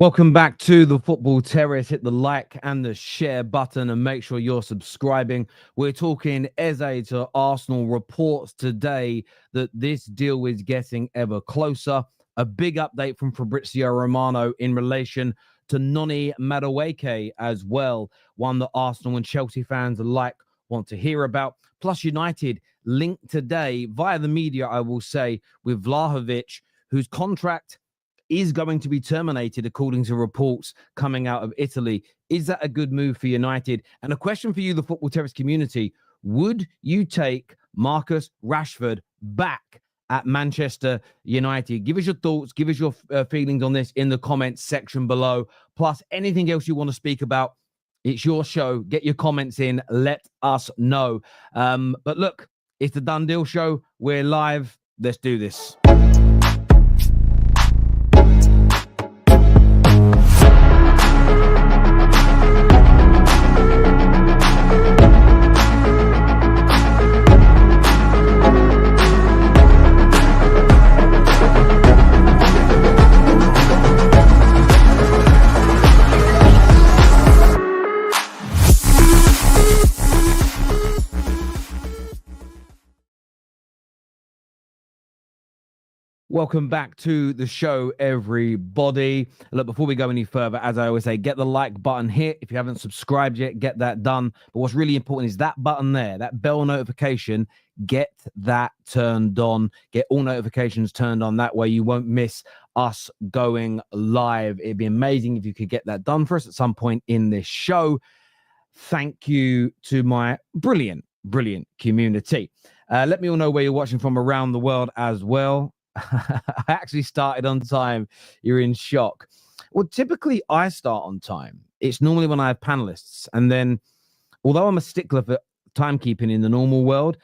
Welcome back to the Football Terrace. Hit the like and the share button and make sure you're subscribing. We're talking Eze to Arsenal. Reports today that this deal is getting ever closer. A big update from Fabrizio Romano in relation to Noni Madueke as well. One that Arsenal and Chelsea fans alike want to hear about. Plus United linked today via the media, I will say, with Vlahovic, whose contract is going to be terminated, according to reports coming out of Italy. Is that a good move for United? And a question for you, the Football Terrace community. Would you take Marcus Rashford back at Manchester United? Give us your thoughts. Give us your feelings on this in the comments section below. Plus, anything else you want to speak about, it's your show. Get your comments in. Let us know. But look, it's the Done Deal show. We're live. Let's do this. Welcome back to the show, everybody. Look, before we go any further, as I always say, get the like button hit. If you haven't subscribed yet, get that done. But what's really important is that button there, that bell notification, get that turned on. Get all notifications turned on. That way you won't miss us going live. It'd be amazing if you could get that done for us at some point in this show. Thank you to my brilliant community. Let me all know where you're watching from around the world as well. I actually started on time. You're in shock. Well, typically I start on time. It's normally when I have panelists. And then, although I'm a stickler for timekeeping in the normal world,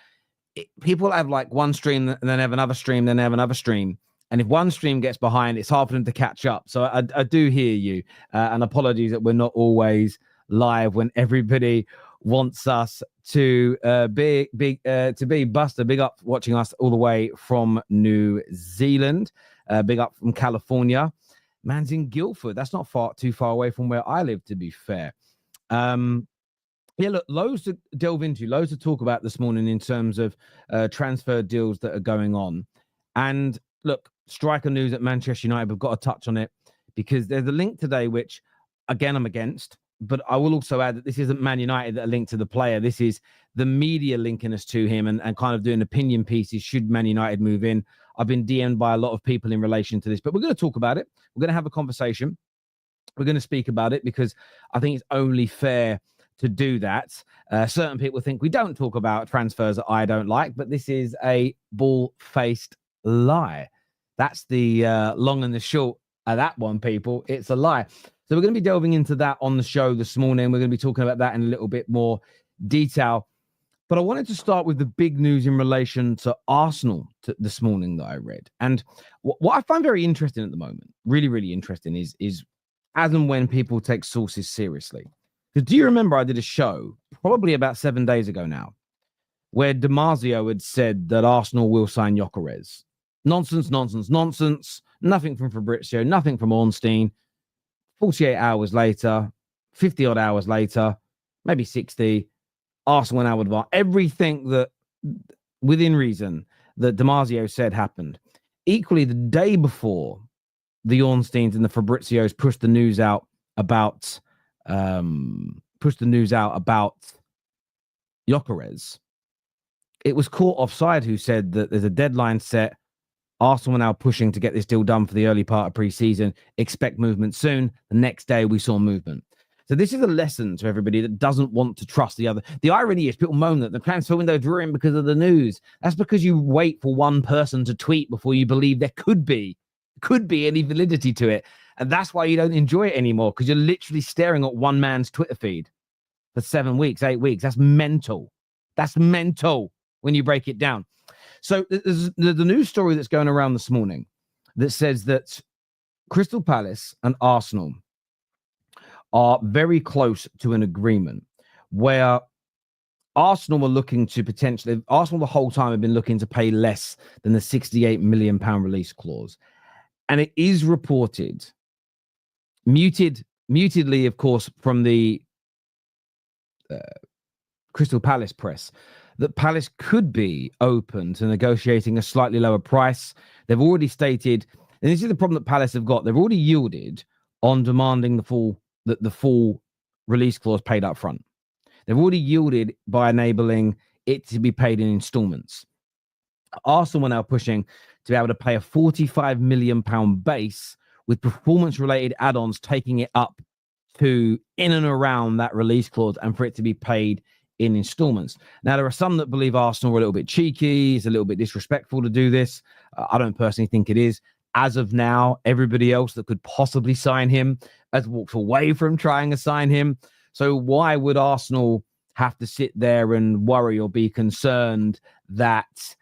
people have like one stream and then have another stream, then have another stream. And if one stream gets behind, it's hard for them to catch up. So I do hear you. And apologies that we're not always live when everybody wants us to be Buster. Big up watching us all the way from New Zealand. Big up from California. Man's in Guildford. That's not too far away from where I live, to be fair. Yeah, look, loads to delve into, loads to talk about this morning in terms of transfer deals that are going on. And look, striker news at Manchester United, we've got to touch on it because there's a link today, which, again, I'm against. But I will also add that this isn't Man United that are linked to the player. This is the media linking us to him and kind of doing opinion pieces should Man United move in. I've been DM'd by a lot of people in relation to this, but we're going to talk about it. We're going to have a conversation. We're going to speak about it because I think it's only fair to do that. Certain people think we don't talk about transfers that I don't like, but this is a ball-faced lie. That's the long and the short of that one, people. It's a lie. So we're going to be delving into that on the show this morning. We're going to be talking about that in a little bit more detail. But I wanted to start with the big news in relation to Arsenal this morning that I read. And what I find very interesting at the moment, really interesting, is as and when people take sources seriously. Because do you remember I did a show probably about 7 days ago now where Damasio had said that Arsenal will sign Gyökeres? Nonsense. Nothing from Fabrizio, nothing from Ornstein. 48 hours later, 50-odd hours later, maybe 60, Arsenal went out with VAR. Everything that, within reason, that Damasio said happened. Equally, the day before, the Ornsteins and the Fabrizios pushed the news out about Gyökeres. It was Caught Offside who said that there's a deadline set. Arsenal are now pushing to get this deal done for the early part of pre-season. Expect movement soon. The next day, we saw movement. So this is a lesson to everybody that doesn't want to trust the other. The irony is people moan that the transfer window drew in because of the news. That's because you wait for one person to tweet before you believe there could be any validity to it. And that's why you don't enjoy it anymore, because you're literally staring at one man's Twitter feed for 7 weeks, 8 weeks. That's mental. That's mental when you break it down. So there's the news story that's going around this morning that says that Crystal Palace and Arsenal are very close to an agreement where Arsenal were looking to potentially, Arsenal the whole time have been looking to pay less than the £68 million release clause. And it is reported mutedly, of course, from the Crystal Palace press, that Palace could be open to negotiating a slightly lower price. They've already stated, and this is the problem that Palace have got, they've already yielded on demanding the full release clause paid up front. They've already yielded by enabling it to be paid in installments. Arsenal are now pushing to be able to pay a £45 million base with performance-related add-ons taking it up to in and around that release clause and for it to be paid in installments. Now, there are some that believe Arsenal are a little bit cheeky, it's a little bit disrespectful to do this. I don't personally think it is. As of now, everybody else that could possibly sign him has walked away from trying to sign him. So why would Arsenal have to sit there and worry or be concerned that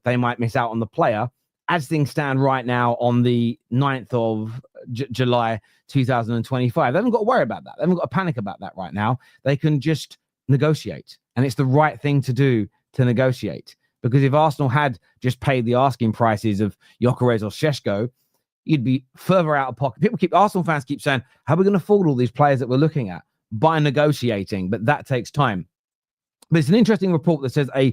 they might miss out on the player? As things stand right now on the 9th of July 2025, they haven't got to worry about that. They haven't got to panic about that right now. They can just negotiate. And it's the right thing to do to negotiate. Because if Arsenal had just paid the asking prices of Gyökeres or Šeško, you'd be further out of pocket. Arsenal fans keep saying, how are we going to afford all these players that we're looking at? By negotiating, but that takes time. But it's an interesting report that says a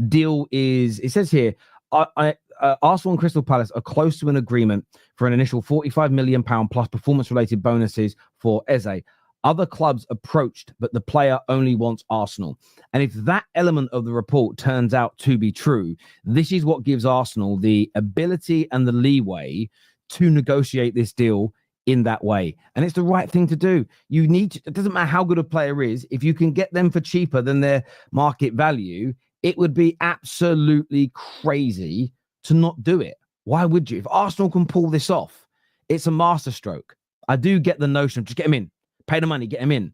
deal is, it says here, Arsenal and Crystal Palace are close to an agreement for an initial £45 million plus performance-related bonuses for Eze. Other clubs approached, but the player only wants Arsenal. And if that element of the report turns out to be true, this is what gives Arsenal the ability and the leeway to negotiate this deal in that way. And it's the right thing to do. It doesn't matter how good a player is, if you can get them for cheaper than their market value, it would be absolutely crazy to not do it. Why would you? If Arsenal can pull this off, it's a masterstroke. I do get the notion of just get him in, pay the money, get him in.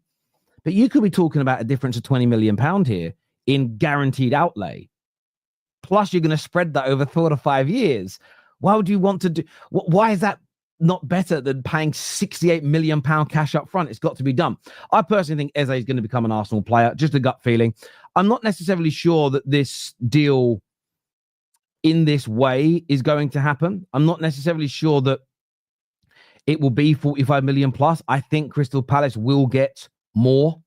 But you could be talking about a difference of £20 million here in guaranteed outlay. Plus, you're going to spread that over 4 to 5 years. Why would you want to do? Why is that not better than paying £68 million cash up front? It's got to be done. I personally think Eze is going to become an Arsenal player. Just a gut feeling. I'm not necessarily sure that this deal in this way is going to happen. I'm not necessarily sure that it will be 45 million plus. I think Crystal Palace will get more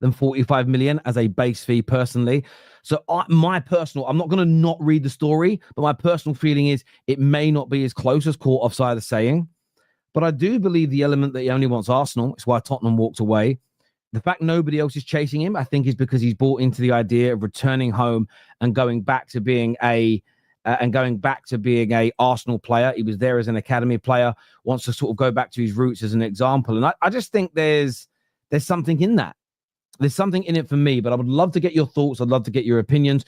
than 45 million as a base fee personally. So I'm not going to not read the story, but my personal feeling is it may not be as close as Caught Offside is saying. But I do believe the element that he only wants Arsenal. It's why Tottenham walked away. The fact nobody else is chasing him, I think, is because he's bought into the idea of returning home and going back to being a Arsenal player. He was there as an academy player, wants to sort of go back to his roots as an example. And I just think there's something in that. There's something in it for me, but I would love to get your thoughts. I'd love to get your opinions.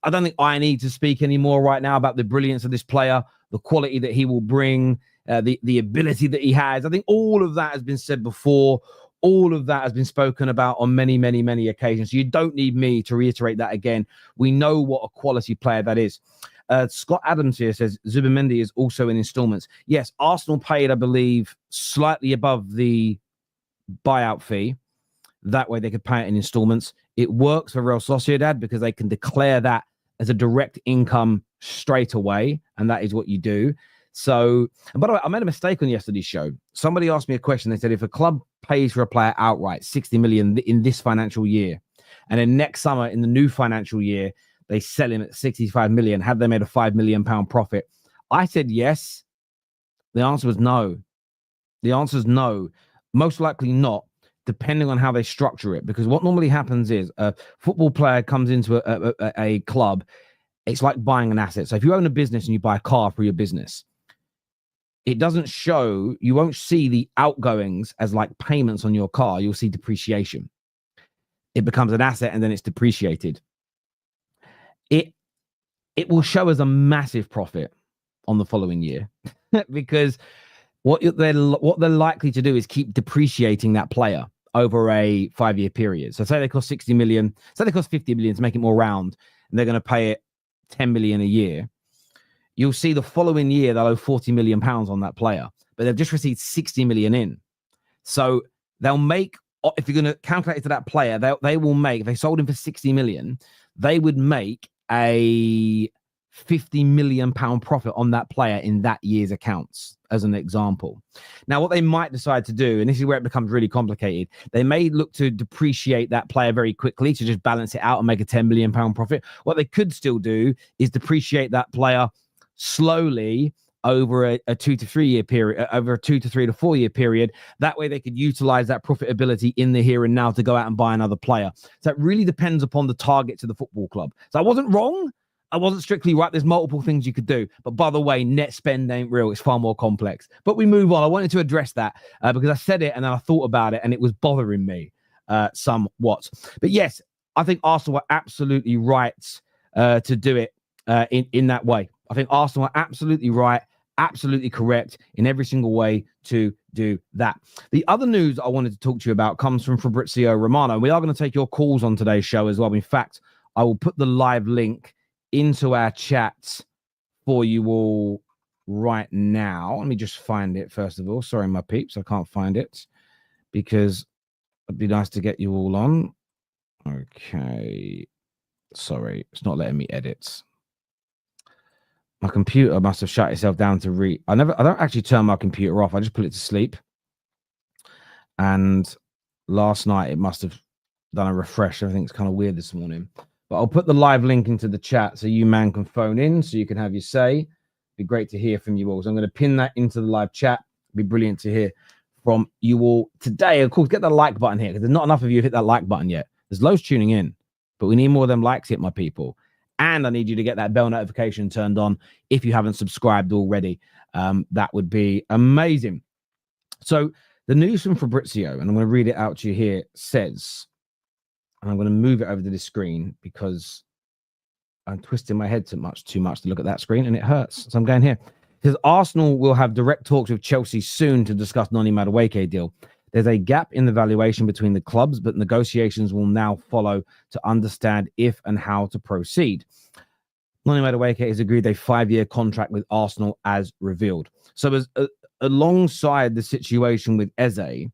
I don't think I need to speak anymore right now about the brilliance of this player, the quality that he will bring, the ability that he has. I think all of that has been said before. All of that has been spoken about on many, many, many occasions. You don't need me to reiterate that again. We know what a quality player that is. Scott Adams here says Zubimendi is also in installments. Yes, Arsenal paid, I believe, slightly above the buyout fee. That way they could pay it in installments. It works for Real Sociedad because they can declare that as a direct income straight away. And that is what you do. So, and by the way, I made a mistake on yesterday's show. Somebody asked me a question. They said, if a club pays for a player outright, 60 million in this financial year, and then next summer in the new financial year, they sell him at 65 million, have they made a £5 million profit? I said yes. The answer was no. The answer is no. Most likely not, depending on how they structure it. Because what normally happens is a football player comes into a club. It's like buying an asset. So if you own a business and you buy a car for your business, it doesn't show, you won't see the outgoings as like payments on your car. You'll see depreciation. It becomes an asset and then it's depreciated. It will show as a massive profit on the following year because what they're likely to do is keep depreciating that player over a 5-year period. So say they cost 60 million, say they cost 50 million to make it more round, and they're going to pay it 10 million a year. You'll see the following year they'll owe 40 million pounds on that player, but they've just received 60 million in. So they'll make, if you're going to calculate it to that player, they will make, if they sold him for 60 million, they would make a £50 million profit on that player in that year's accounts, as an example. Now, what they might decide to do, and this is where it becomes really complicated, they may look to depreciate that player very quickly to just balance it out and make a £10 million profit. What they could still do is depreciate that player slowly over a 2 to 3 year period, over a 2 to 3 to 4 year period. That way they could utilize that profitability in the here and now to go out and buy another player. So it really depends upon the targets of the football club. So I wasn't wrong. I wasn't strictly right. There's multiple things you could do. But by the way, net spend ain't real. It's far more complex. But we move on. I wanted to address that because I said it and then I thought about it and it was bothering me somewhat. But yes, I think Arsenal were absolutely right to do it in that way. I think Arsenal are absolutely right, absolutely correct in every single way to do that. The other news I wanted to talk to you about comes from Fabrizio Romano. We are going to take your calls on today's show as well. In fact, I will put the live link into our chat for you all right now. Let me just find it first of all. Sorry, my peeps, I can't find it because it'd be nice to get you all on. Okay. Sorry, it's not letting me edit. My computer must have shut itself down to read. I don't actually turn my computer off. I just put it to sleep. And last night it must have done a refresh. Everything's kind of weird this morning. But I'll put the live link into the chat so you man can phone in so you can have your say. Be great to hear from you all. So I'm going to pin that into the live chat. Be brilliant to hear from you all today. Of course, get the like button here because there's not enough of you hit that like button yet. There's loads tuning in, but we need more of them likes hit, my people. And I need you to get that bell notification turned on if you haven't subscribed already. That would be amazing. So the news from Fabrizio, and I'm going to read it out to you here, says, and I'm going to move it over to this screen because I'm twisting my head too much to look at that screen and it hurts. So I'm going here. It says Arsenal will have direct talks with Chelsea soon to discuss Noni Madueke deal. There's a gap in the valuation between the clubs, but negotiations will now follow to understand if and how to proceed. Noni Madueke has agreed a 5-year contract with Arsenal as revealed. So alongside the situation with Eze,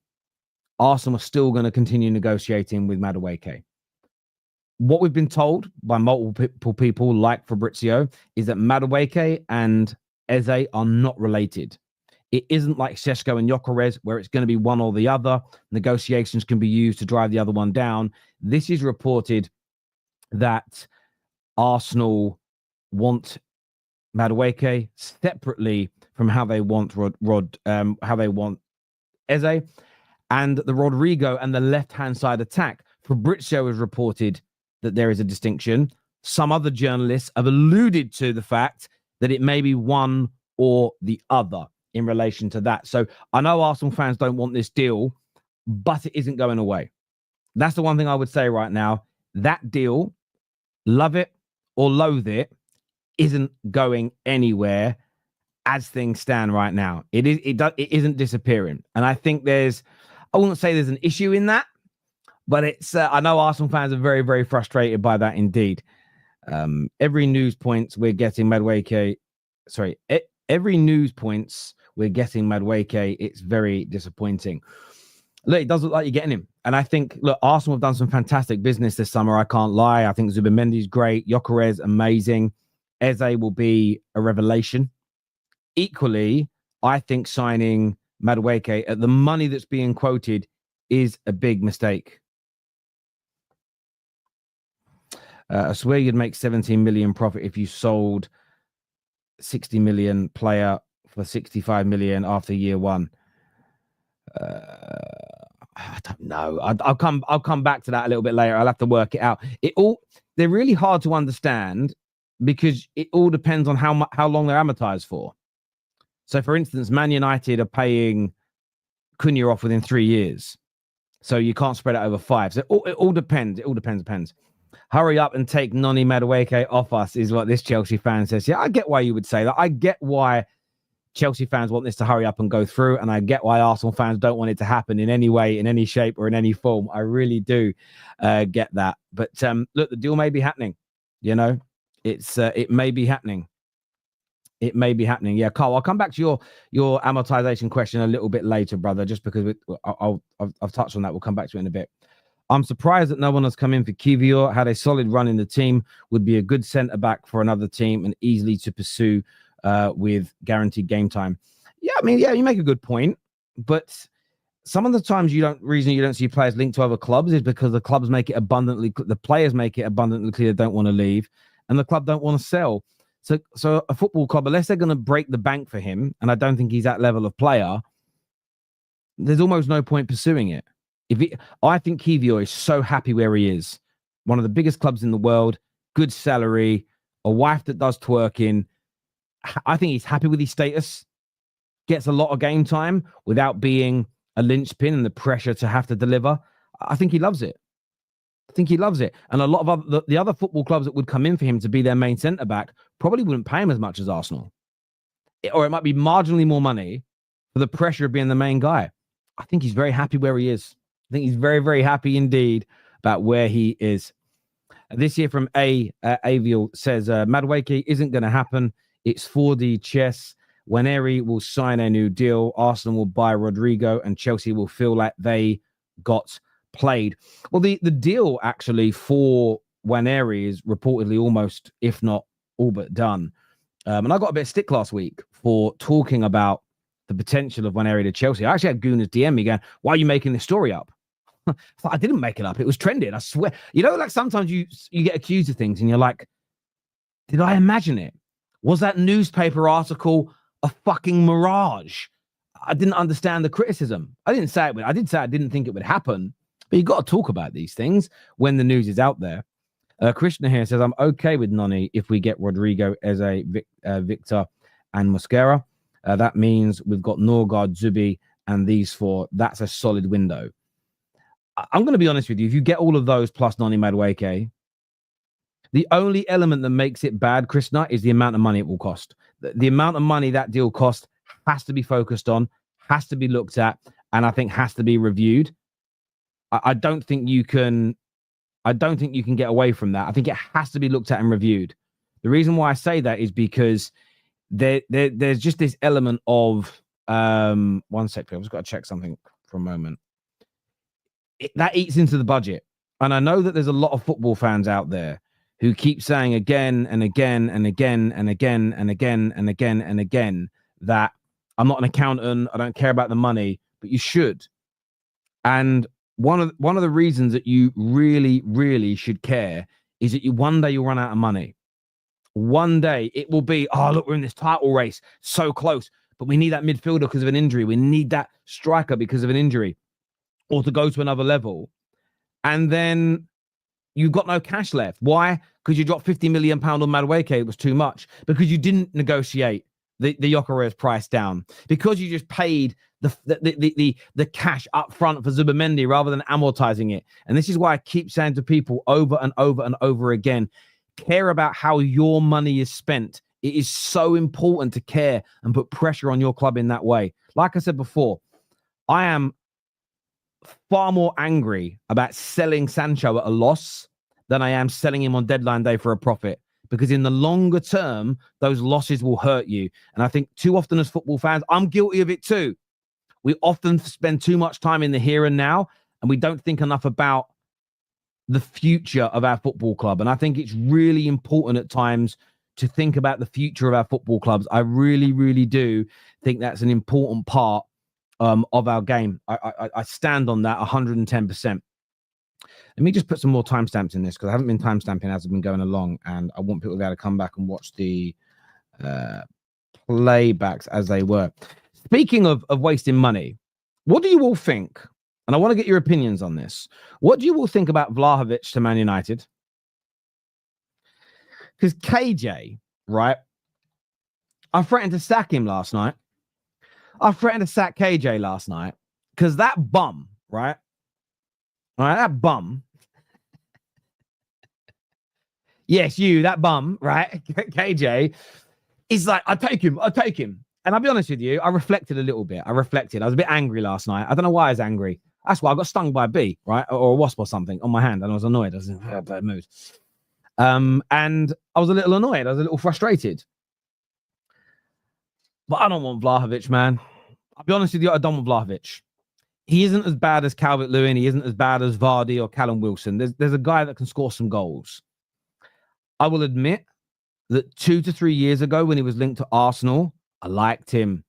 Arsenal are still going to continue negotiating with Madueke. What we've been told by multiple people like Fabrizio is that Madueke and Eze are not related. It isn't like Šeško and Gyökeres where it's going to be one or the other. Negotiations can be used to drive the other one down. This is reported that Arsenal want Madueke separately from how they want how they want Eze, and the Rodrygo and the left-hand side attack. Fabrizio has reported that there is a distinction. Some other journalists have alluded to the fact that it may be one or the other in relation to that. So I know Arsenal fans don't want this deal, but it isn't going away. That's the one thing I would say right now. That deal, love it or loathe it, isn't going anywhere as things stand right now. It isn't disappearing. And I think I wouldn't say there's an issue in that, but it's I know Arsenal fans are very, very frustrated by that indeed. Every news points we're getting Madueke. Sorry, every news points we're getting Madueke. It's very disappointing. Look, it does look like you're getting him. And I think, look, Arsenal have done some fantastic business this summer. I can't lie. I think Zubimendi's great. Gyökeres, amazing. Eze will be a revelation. Equally, I think signing Madueke at the money that's being quoted is a big mistake. I swear you'd make 17 million profit if you sold 60 million player for 65 million after year one. I don't know. I'll come back to that a little bit later. I'll have to work it out. They're really hard to understand because it all depends on how long they're amortized for. So, for instance, Man United are paying Cunha off within 3 years, so you can't spread it over 5. So it all depends. It all depends. Hurry up and take Noni Madueke off us is what this Chelsea fan says. Yeah, I get why you would say that. I get why Chelsea fans want this to hurry up and go through, and I get why Arsenal fans don't want it to happen in any way, in any shape, or in any form. I really do get that. But look, the deal may be happening. You know, it may be happening. It may be happening. Yeah, Carl, I'll come back to your amortization question a little bit later, brother, just because I've touched on that. We'll come back to it in a bit. I'm surprised that no one has come in for Kivior. Had a solid run in the team, would be a good centre-back for another team and easily to pursue with guaranteed game time. Yeah, I mean, yeah, you make a good point. But some of the times you don't see players linked to other clubs is because the players make it abundantly clear they don't want to leave and the club don't want to sell. So a football club, unless they're going to break the bank for him, and I don't think he's that level of player, there's almost no point pursuing it. I think Kivior is so happy where he is. One of the biggest clubs in the world, good salary, a wife that does twerking. I think he's happy with his status, gets a lot of game time without being a linchpin and the pressure to have to deliver. I think he loves it. And a lot of the other football clubs that would come in for him to be their main centre-back probably wouldn't pay him as much as Arsenal. Or it might be marginally more money for the pressure of being the main guy. I think he's very happy where he is. I think he's very, very happy indeed about where he is. This year from Aviel says, Madueke isn't going to happen. It's 4D chess. Waneri will sign a new deal. Arsenal will buy Rodrygo and Chelsea will feel like they got played. Well, the deal actually for Waneri is reportedly almost, if not all but done. And I got a bit of stick last week for talking about the potential of Waneri to Chelsea. I actually had Gooners DM me going, why are you making this story up? I didn't make it up. It was trending. I swear. You know, like sometimes you get accused of things and you're like, did I imagine it? Was that newspaper article a fucking mirage? I didn't understand the criticism. I did say I didn't think it would happen, but you got to talk about these things when the news is out there. Krishna here says, I'm okay with Noni if we get Rodrygo as a Victor and Mosquera. That means we've got Norgard, Zubi, and these four. That's a solid window. I'm going to be honest with you. If you get all of those plus Noni Madueke, the only element that makes it bad, Krishna, is the amount of money it will cost. The amount of money that deal cost has to be focused on, has to be looked at, and I think has to be reviewed. I don't think you can get away from that. I think it has to be looked at and reviewed. The reason why I say that is because there's just this element of one sec. I've just got to check something for a moment. That eats into the budget. And I know that there's a lot of football fans out there who keep saying again and again and again and again and again and again and again that I'm not an accountant, I don't care about the money, but you should. And one of the reasons that you really, really should care is that one day you'll run out of money. One day it will be, oh, look, we're in this title race, so close, but we need that midfielder because of an injury. We need that striker because of an injury or to go to another level. And then you've got no cash left. Why? Because you dropped £50 million on Madueke. It was too much. Because you didn't negotiate the Gyökeres price down. Because you just paid the cash up front for Zubimendi rather than amortizing it. And this is why I keep saying to people over and over and over again, care about how your money is spent. It is so important to care and put pressure on your club in that way. Like I said before, I am far more angry about selling Sancho at a loss than I am selling him on deadline day for a profit, because in the longer term, those losses will hurt you. And I think too often as football fans, I'm guilty of it too. We often spend too much time in the here and now, and we don't think enough about the future of our football club. And I think it's really important at times to think about the future of our football clubs. I really, really do think that's an important part of our game. I stand on that 110%. Let me just put some more timestamps in this, because I haven't been timestamping as I've been going along, and I want people to be able to come back and watch the playbacks as they were. Speaking of wasting money, what do you all think? And I want to get your opinions on this. What do you all think about Vlahovic to Man United? Because KJ, right? I threatened to sack him last night. I threatened to sack KJ last night because that bum, right? All right, that bum. Yes, you, that bum, right? KJ is like, I take him. And I'll be honest with you, I reflected a little bit. I was a bit angry last night. I don't know why I was angry. That's why I got stung by a bee, right? Or a wasp or something on my hand. And I was annoyed. I was in a bad mood. And I was a little annoyed. I was a little frustrated. But I don't want Vlahovic, man. I'll be honest with you, I don't want Vlahovic. he isn't as bad as Calvert-Lewin. He isn't as bad as Vardy or Callum Wilson. There's a guy that can score some goals. I will admit that 2 to 3 years ago when he was linked to Arsenal, I liked him.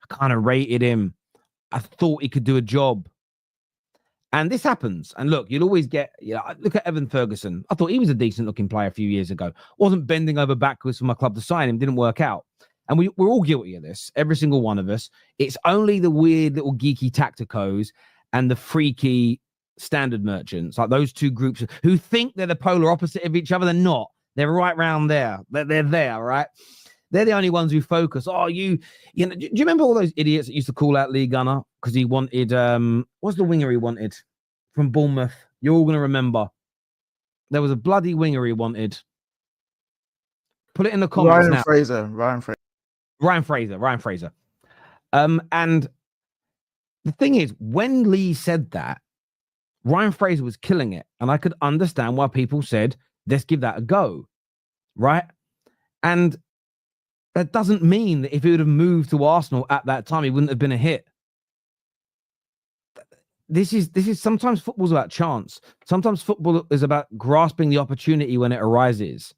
I kind of rated him. I thought he could do a job. And this happens. And look, you'll always get, look at Evan Ferguson. I thought he was a decent looking player a few years ago. Wasn't bending over backwards for my club to sign him. Didn't work out. And we're all guilty of this. Every single one of us. It's only the weird little geeky tacticos and the freaky standard merchants, like those two groups who think they're the polar opposite of each other. They're not. They're right round there. They're there, right? They're the only ones who focus. Oh, do you remember all those idiots that used to call out Lee Gunner because he wanted what's the winger he wanted from Bournemouth? You're all gonna remember. There was a bloody winger he wanted. Put it in the comments now. Ryan Fraser. And the thing is, when Lee said that, Ryan Fraser was killing it, and I could understand why people said, "Let's give that a go," right? And that doesn't mean that if he would have moved to Arsenal at that time, he wouldn't have been a hit. This is sometimes football's about chance. Sometimes football is about grasping the opportunity when it arises.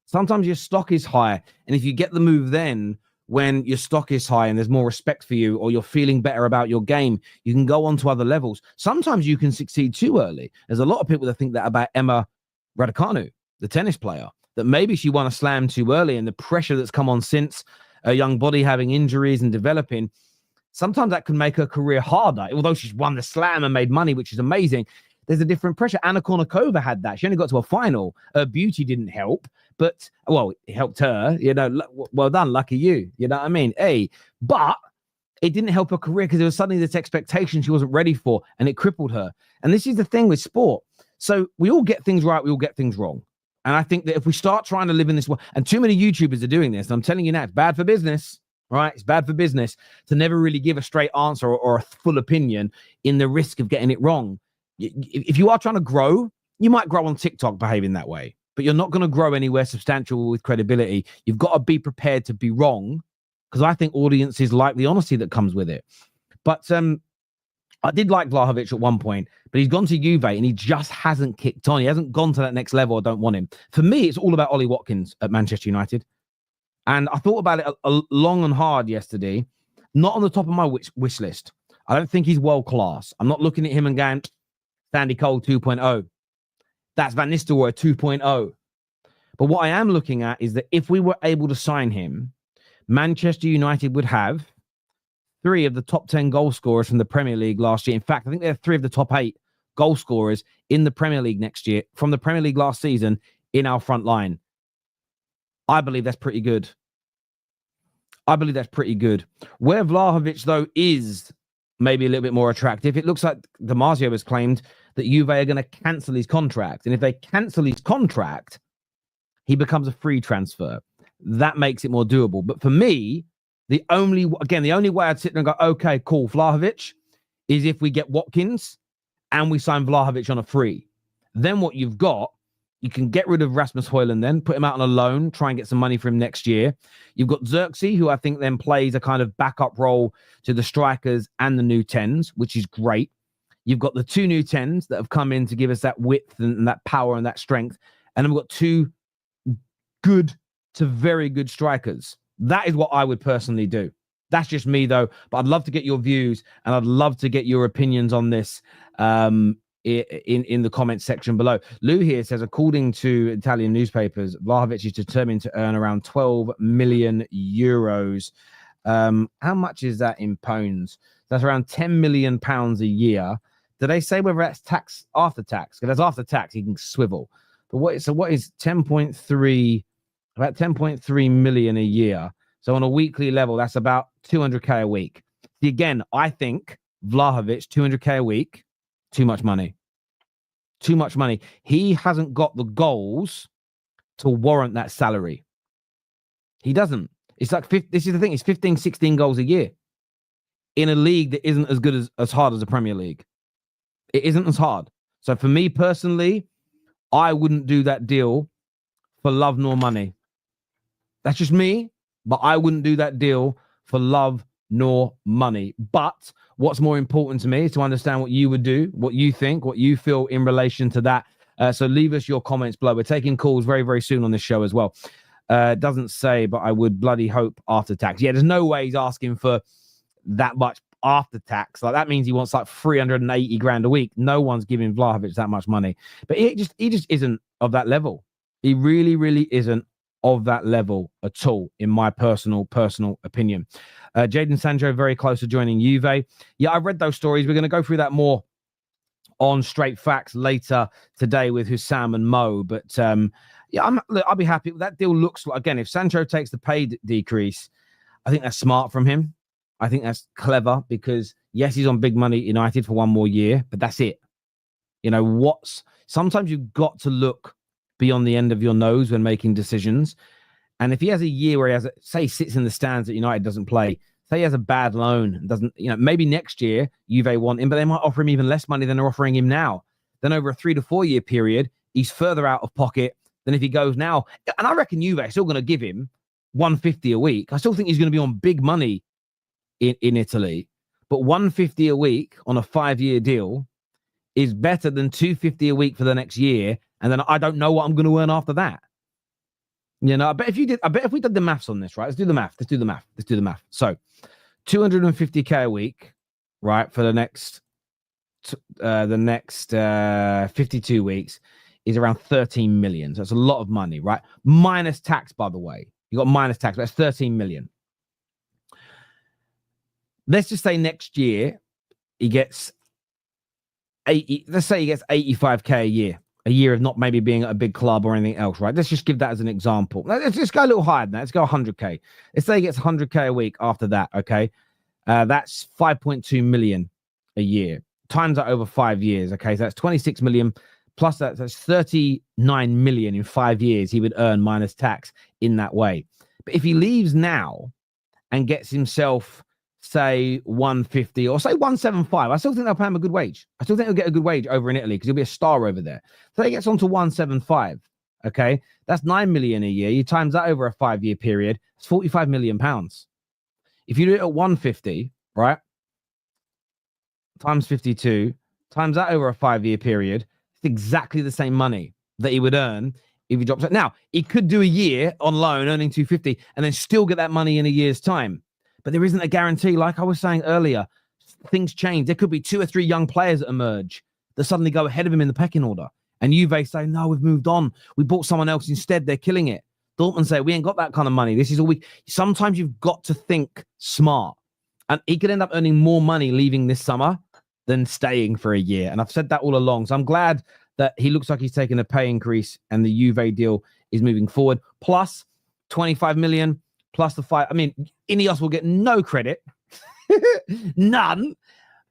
Sometimes your stock is high, and if you get the move then when your stock is high and there's more respect for you, or you're feeling better about your game, you can go on to other levels. Sometimes you can succeed too early. There's a lot of people that think that about Emma Raducanu, the tennis player, that maybe she won a slam too early, and the pressure that's come on since a young body having injuries and developing, sometimes that can make her career harder. Although she's won the slam and made money, which is amazing, there's a different pressure. Anna Kournikova had that. She only got to a final. Her beauty didn't help, but, well, it helped her. Well done, lucky you. You know what I mean? But it didn't help her career because there was suddenly this expectation she wasn't ready for, and it crippled her. And this is the thing with sport. So we all get things right, we all get things wrong. And I think that if we start trying to live in this world, and too many YouTubers are doing this, and I'm telling you now, it's bad for business, right? It's bad for business to never really give a straight answer or a full opinion in the risk of getting it wrong. If you are trying to grow, you might grow on TikTok behaving that way, but you're not going to grow anywhere substantial with credibility. You've got to be prepared to be wrong, because I think audiences like the honesty that comes with it. But I did like Vlahovic at one point, but he's gone to Juve and he just hasn't kicked on. He hasn't gone to that next level. I don't want him. For me, it's all about Ollie Watkins at Manchester United. And I thought about it a long and hard yesterday. Not on the top of my wish list. I don't think he's world class. I'm not looking at him and going, Sandy Cole 2.0. That's Van Nistelrooy 2.0. But what I am looking at is that if we were able to sign him, Manchester United would have 3 of the top 10 goal scorers from the Premier League last year. In fact, I think they're 3 of the top 8 goal scorers in the Premier League next year from the Premier League last season in our front line. I believe that's pretty good. Where Vlahovic, though, is maybe a little bit more attractive, it looks like Damasio has claimed that Juve are going to cancel his contract. And if they cancel his contract, he becomes a free transfer. That makes it more doable. But for me, the only way I'd sit there and go, okay, cool, Vlahovic, is if we get Watkins and we sign Vlahovic on a free. Then what you've got, you can get rid of Rasmus Højlund then, put him out on a loan, try and get some money for him next year. You've got Zirkzee, who I think then plays a kind of backup role to the strikers and the new 10s, which is great. You've got the 2 new 10s that have come in to give us that width and that power and that strength. And then we've got 2 good to very good strikers. That is what I would personally do. That's just me, though. But I'd love to get your views, and I'd love to get your opinions on this in the comments section below. Lou here says, according to Italian newspapers, Vlahovic is determined to earn around 12 million euros. How much is that in pounds? That's around 10 million pounds a year. Do they say whether that's tax after tax? Because that's after tax, he can swivel. But what is 10.3? About 10.3 million a year. So on a weekly level, that's about 200k a week. Again, I think Vlahovic, 200k a week, too much money. Too much money. He hasn't got the goals to warrant that salary. He doesn't. It's like, this is the thing, it's 15, 16 goals a year in a league that isn't as good as hard as the Premier League. It isn't as hard. So for me personally, I wouldn't do that deal for love nor money. That's just me, but I wouldn't do that deal for love nor money. But what's more important to me is to understand what you would do, what you think, what you feel in relation to that. So leave us your comments below. We're taking calls very, very soon on this show as well. Doesn't say, but I would bloody hope after tax. Yeah, there's no way he's asking for that much after tax. Like, that means he wants like 380 grand a week. No one's giving Vlahovic that much money. But he just isn't of that level. He really, really isn't of that level at all, in my personal opinion. Jadon Sancho very close to joining Juve. Yeah, I read those stories. We're going to go through that more on Straight Facts later today with Husam and Mo. But yeah, I'll be happy. That deal looks like, again, if Sancho takes the pay decrease, I think that's smart from him. I think that's clever because, yes, he's on big money at United for one more year, but that's it. You know, sometimes you've got to look beyond the end of your nose when making decisions. And if he has a year where say he sits in the stands at United, doesn't play, say he has a bad loan and doesn't, maybe next year Juve want him, but they might offer him even less money than they're offering him now. Then over a 3 to 4 year period, he's further out of pocket than if he goes now. And I reckon Juve are still going to give him 150 a week. I still think he's going to be on big money in Italy, but 150 a week on a 5-year deal is better than 250 a week for the next year. And then I don't know what I'm going to earn after that. I bet if we did the maths on this, right? Let's do the math. So 250k a week, right? For the next 52 weeks is around 13 million. So it's a lot of money, right? Minus tax, by the way. You got minus tax, but that's 13 million. Let's just say next year he gets 80. Let's say he gets 85k a year of not maybe being at a big club or anything else, right? Let's just give that as an example. Let's just go a little higher than that. Let's go 100k. Let's say he gets 100k a week after that, okay? That's 5.2 million a year. Times that over 5 years, okay? So that's 26 million plus that's 39 million in 5 years he would earn minus tax in that way. But if he leaves now and gets himself, say, 150 or say 175, I still think they'll pay him a good wage. I still think he'll get a good wage over in Italy because he'll be a star over there. So he gets on to 175, okay? That's 9 million a year. You times that over a 5-year period, it's 45 million pounds. If you do it at 150, right, times 52, times that over a 5-year period, it's exactly the same money that he would earn if he drops it. Now, he could do a year on loan earning 250 and then still get that money in a year's time. But there isn't a guarantee. Like I was saying earlier, things change. There could be 2 or 3 young players that emerge that suddenly go ahead of him in the pecking order. And Juve say, no, we've moved on. We bought someone else instead. They're killing it. Dortmund say, we ain't got that kind of money. This is all we... Sometimes you've got to think smart. And he could end up earning more money leaving this summer than staying for a year. And I've said that all along. So I'm glad that he looks like he's taking a pay increase and the Juve deal is moving forward. Plus 25 million, plus the 5. I mean, Ineos will get no credit. None.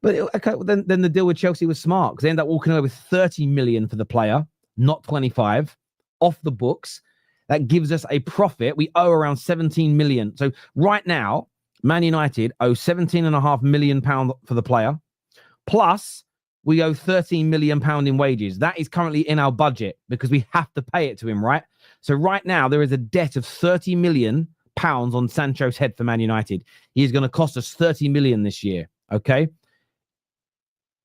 But okay, then the deal with Chelsea was smart because they end up walking away with 30 million for the player, not 25, off the books. That gives us a profit. We owe around 17 million. So right now, Man United owe 17.5 million pound for the player. Plus, we owe 13 million pound in wages. That is currently in our budget because we have to pay it to him, right? So right now, there is a debt of 30 million pounds on Sancho's head for Man United. He is going to cost us 30 million this year, okay?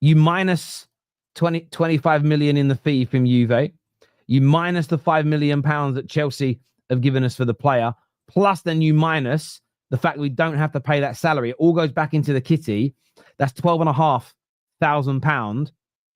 You minus 25 million in the fee from Juve. You minus the 5 million pounds that Chelsea have given us for the player. Plus, then you minus the fact we don't have to pay that salary. It all goes back into the kitty. That's £12,500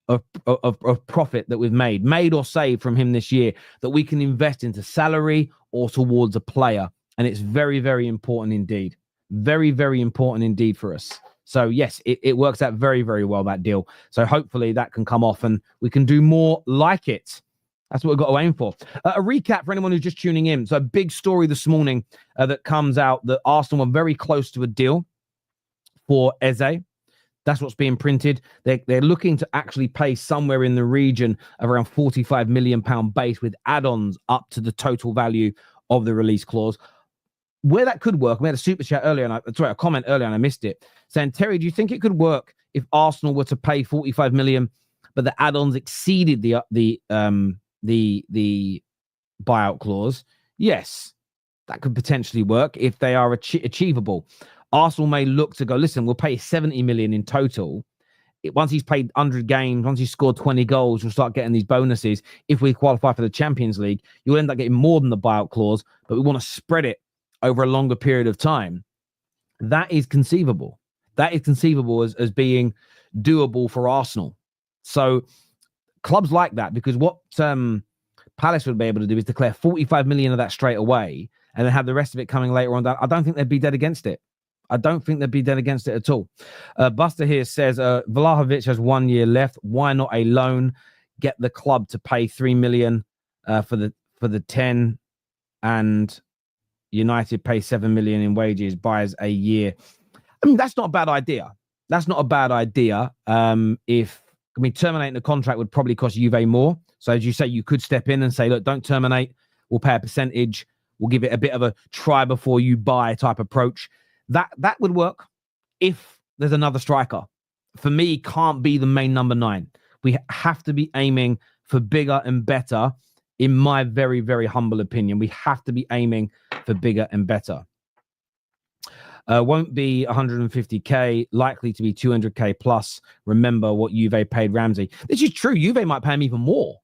of profit that we've made or saved from him this year that we can invest into salary or towards a player. And it's very, very important indeed. Very, very important indeed for us. So, yes, it works out very, very well, that deal. So hopefully that can come off and we can do more like it. That's what we've got to aim for. A recap for anyone who's just tuning in. So a big story this morning that comes out that Arsenal were very close to a deal for Eze. That's what's being printed. They're looking to actually pay somewhere in the region of around £45 million base with add-ons up to the total value of the release clause. Where that could work, we had a super chat earlier, a comment earlier, and I missed it, saying, Terry, do you think it could work if Arsenal were to pay 45 million, but the add-ons exceeded the buyout clause? Yes, that could potentially work if they are achievable. Arsenal may look to go, listen, we'll pay 70 million in total. Once he's played 100 games, once he's scored 20 goals, you'll start getting these bonuses. If we qualify for the Champions League, you'll end up getting more than the buyout clause, but we want to spread it over a longer period of time. That is conceivable. That is conceivable as being doable for Arsenal. So clubs like that, because what Palace would be able to do is declare 45 million of that straight away and then have the rest of it coming later on. I don't think they'd be dead against it. I don't think they'd be dead against it at all. Buster here says, Vlahovic has 1 year left. Why not a loan? Get the club to pay 3 million for the 10 and United pay 7 million in wages, buys a year. I mean, that's not a bad idea. That's not a bad idea. Terminating the contract would probably cost Juve more. So as you say, you could step in and say, look, don't terminate. We'll pay a percentage. We'll give it a bit of a try before you buy type approach. That would work if there's another striker. For me, can't be the main number 9. We have to be aiming for bigger and better, in my very, very humble opinion. We have to be aiming for bigger and better. Won't be 150k, likely to be 200k plus. Remember what Juve paid Ramsey. This is true. Juve might pay him even more.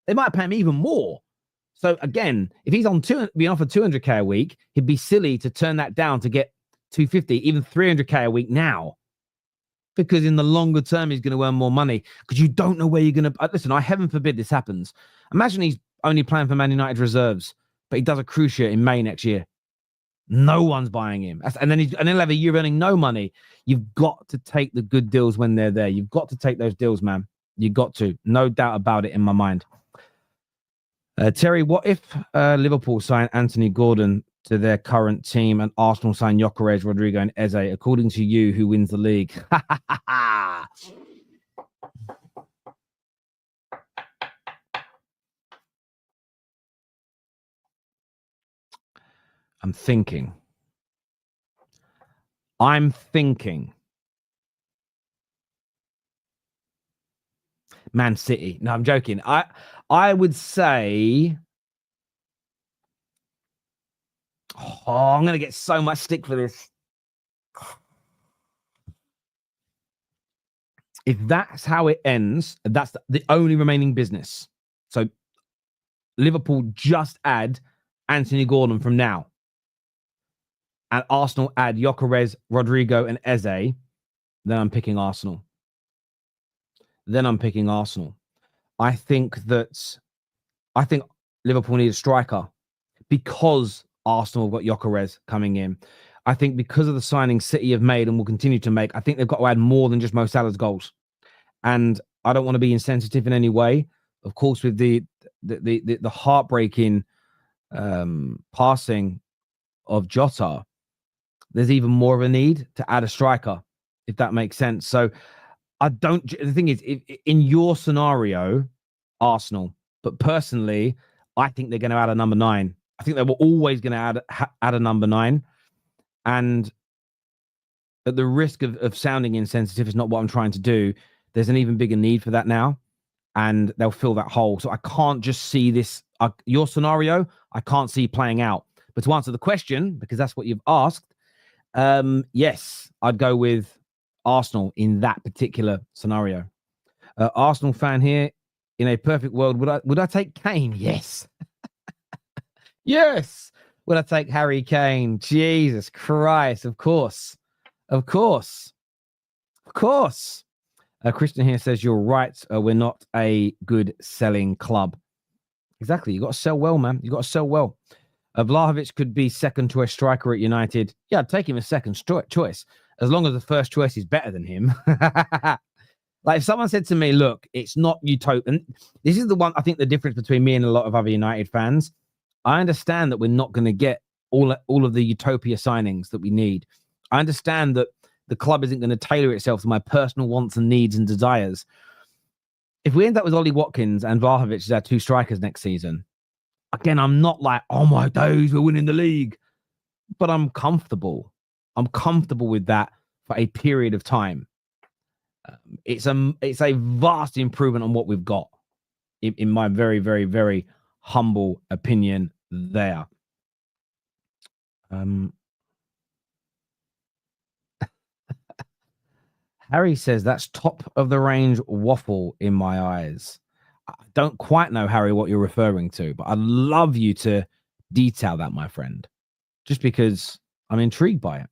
They might pay him even more. So again, if he's being offered 200k a week, he'd be silly to turn that down to get 250, even 300k a week now, because in the longer term he's going to earn more money, because you don't know where you're going to listen. I heaven forbid this happens. Imagine he's only playing for Man United reserves, but he does a cruciate in May next year. No one's buying him, and then he'll have a year earning no money. You've got to take the good deals when they're there. You've got to take those deals, man. You've got to, no doubt about it in my mind. Terry, what if Liverpool sign Anthony Gordon to their current team and Arsenal sign Gyökeres, Rodrygo and Eze? According to you, who wins the league? I'm thinking. Man City. No, I'm joking. I would say... Oh, I'm going to get so much stick for this. If that's how it ends, that's the only remaining business. So Liverpool just add Anthony Gordon from now. And Arsenal add Gyökeres, Rodrygo, and Eze. Then I'm picking Arsenal. I think Liverpool need a striker because Arsenal have got Gyökeres coming in. I think because of the signings City have made and will continue to make, I think they've got to add more than just Mo Salah's goals. And I don't want to be insensitive in any way. Of course, with the heartbreaking passing of Jota, there's even more of a need to add a striker, if that makes sense. So the thing is, in your scenario, Arsenal, but personally, I think they're going to add a number 9. I think they were always going to add a number 9. And at the risk of sounding insensitive, it's not what I'm trying to do. There's an even bigger need for that now. And they'll fill that hole. So I can't just see this. Your scenario, I can't see playing out. But to answer the question, because that's what you've asked, yes, I'd go with Arsenal in that particular scenario. Arsenal fan here. In a perfect world, would I take Kane? Yes. Yes. Would I take Harry Kane? Jesus Christ. Of course. Christian here says, you're right. We're not a good selling club. Exactly. You got to sell well, man. You got to sell well. Vlahovic could be second choice striker at United. Yeah, I'd take him as second choice, as long as the first choice is better than him. Like if someone said to me, look, it's not utopian. This is the one, I think the difference between me and a lot of other United fans. I understand that we're not going to get all of the utopia signings that we need. I understand that the club isn't going to tailor itself to my personal wants and needs and desires. If we end up with Ollie Watkins and Vlahovic as our 2 strikers next season, again, I'm not like, oh my days, we're winning the league. But I'm comfortable. I'm comfortable with that for a period of time. It's a vast improvement on what we've got, in my very, very, very humble opinion there. Harry says that's top of the range waffle in my eyes. I don't quite know, Harry, what you're referring to, but I'd love you to detail that, my friend, just because I'm intrigued by it.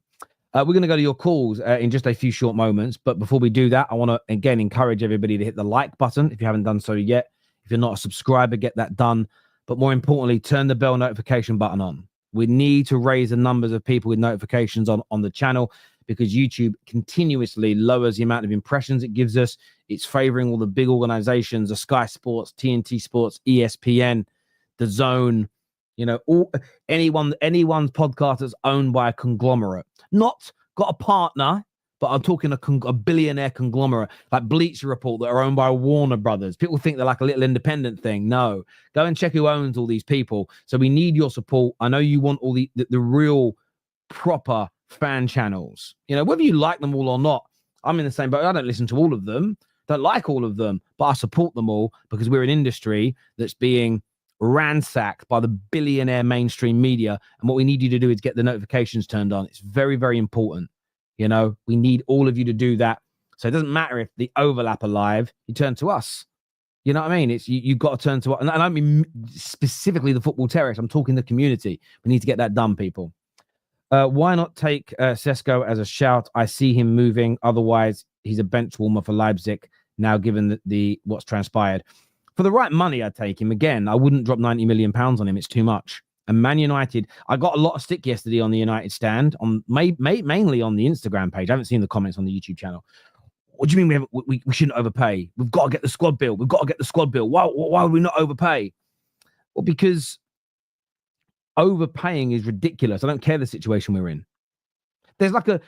We're going to go to your calls in just a few short moments. But before we do that, I want to, again, encourage everybody to hit the like button if you haven't done so yet. If you're not a subscriber, get that done. But more importantly, turn the bell notification button on. We need to raise the numbers of people with notifications on the channel, because YouTube continuously lowers the amount of impressions it gives us. It's favoring all the big organizations, the Sky Sports, TNT Sports, ESPN, The Zone, anyone's podcast that's owned by a conglomerate. Not got a partner, but I'm talking a billionaire conglomerate, like Bleacher Report, that are owned by Warner Brothers. People think they're like a little independent thing. No, go and check who owns all these people. So we need your support. I know you want all the real proper fan channels, whether you like them all or not. I'm in the same boat. I don't listen to all of them, don't like all of them, but I support them all because we're an industry that's being ransacked by the billionaire mainstream media. And what we need you to do is get the notifications turned on. It's very, very important. We need all of you to do that. So it doesn't matter if the overlap are live, you turn to us. You know what I mean? It's you've got to turn to us. And I don't mean specifically the Football Terrace. I'm talking the community. We need to get that done, people. Why not take Sesko as a shout? I see him moving. Otherwise, he's a bench warmer for Leipzig now, given the what's transpired. For the right money, I'd take him. Again, I wouldn't drop £90 million on him. It's too much. And Man United, I got a lot of stick yesterday on the United stand, on mainly on the Instagram page. I haven't seen the comments on the YouTube channel. What do you mean we shouldn't overpay? We've got to get the squad build. We've got to get the squad build. Why would we not overpay? Well, because overpaying is ridiculous. I don't care the situation we're in. There's like a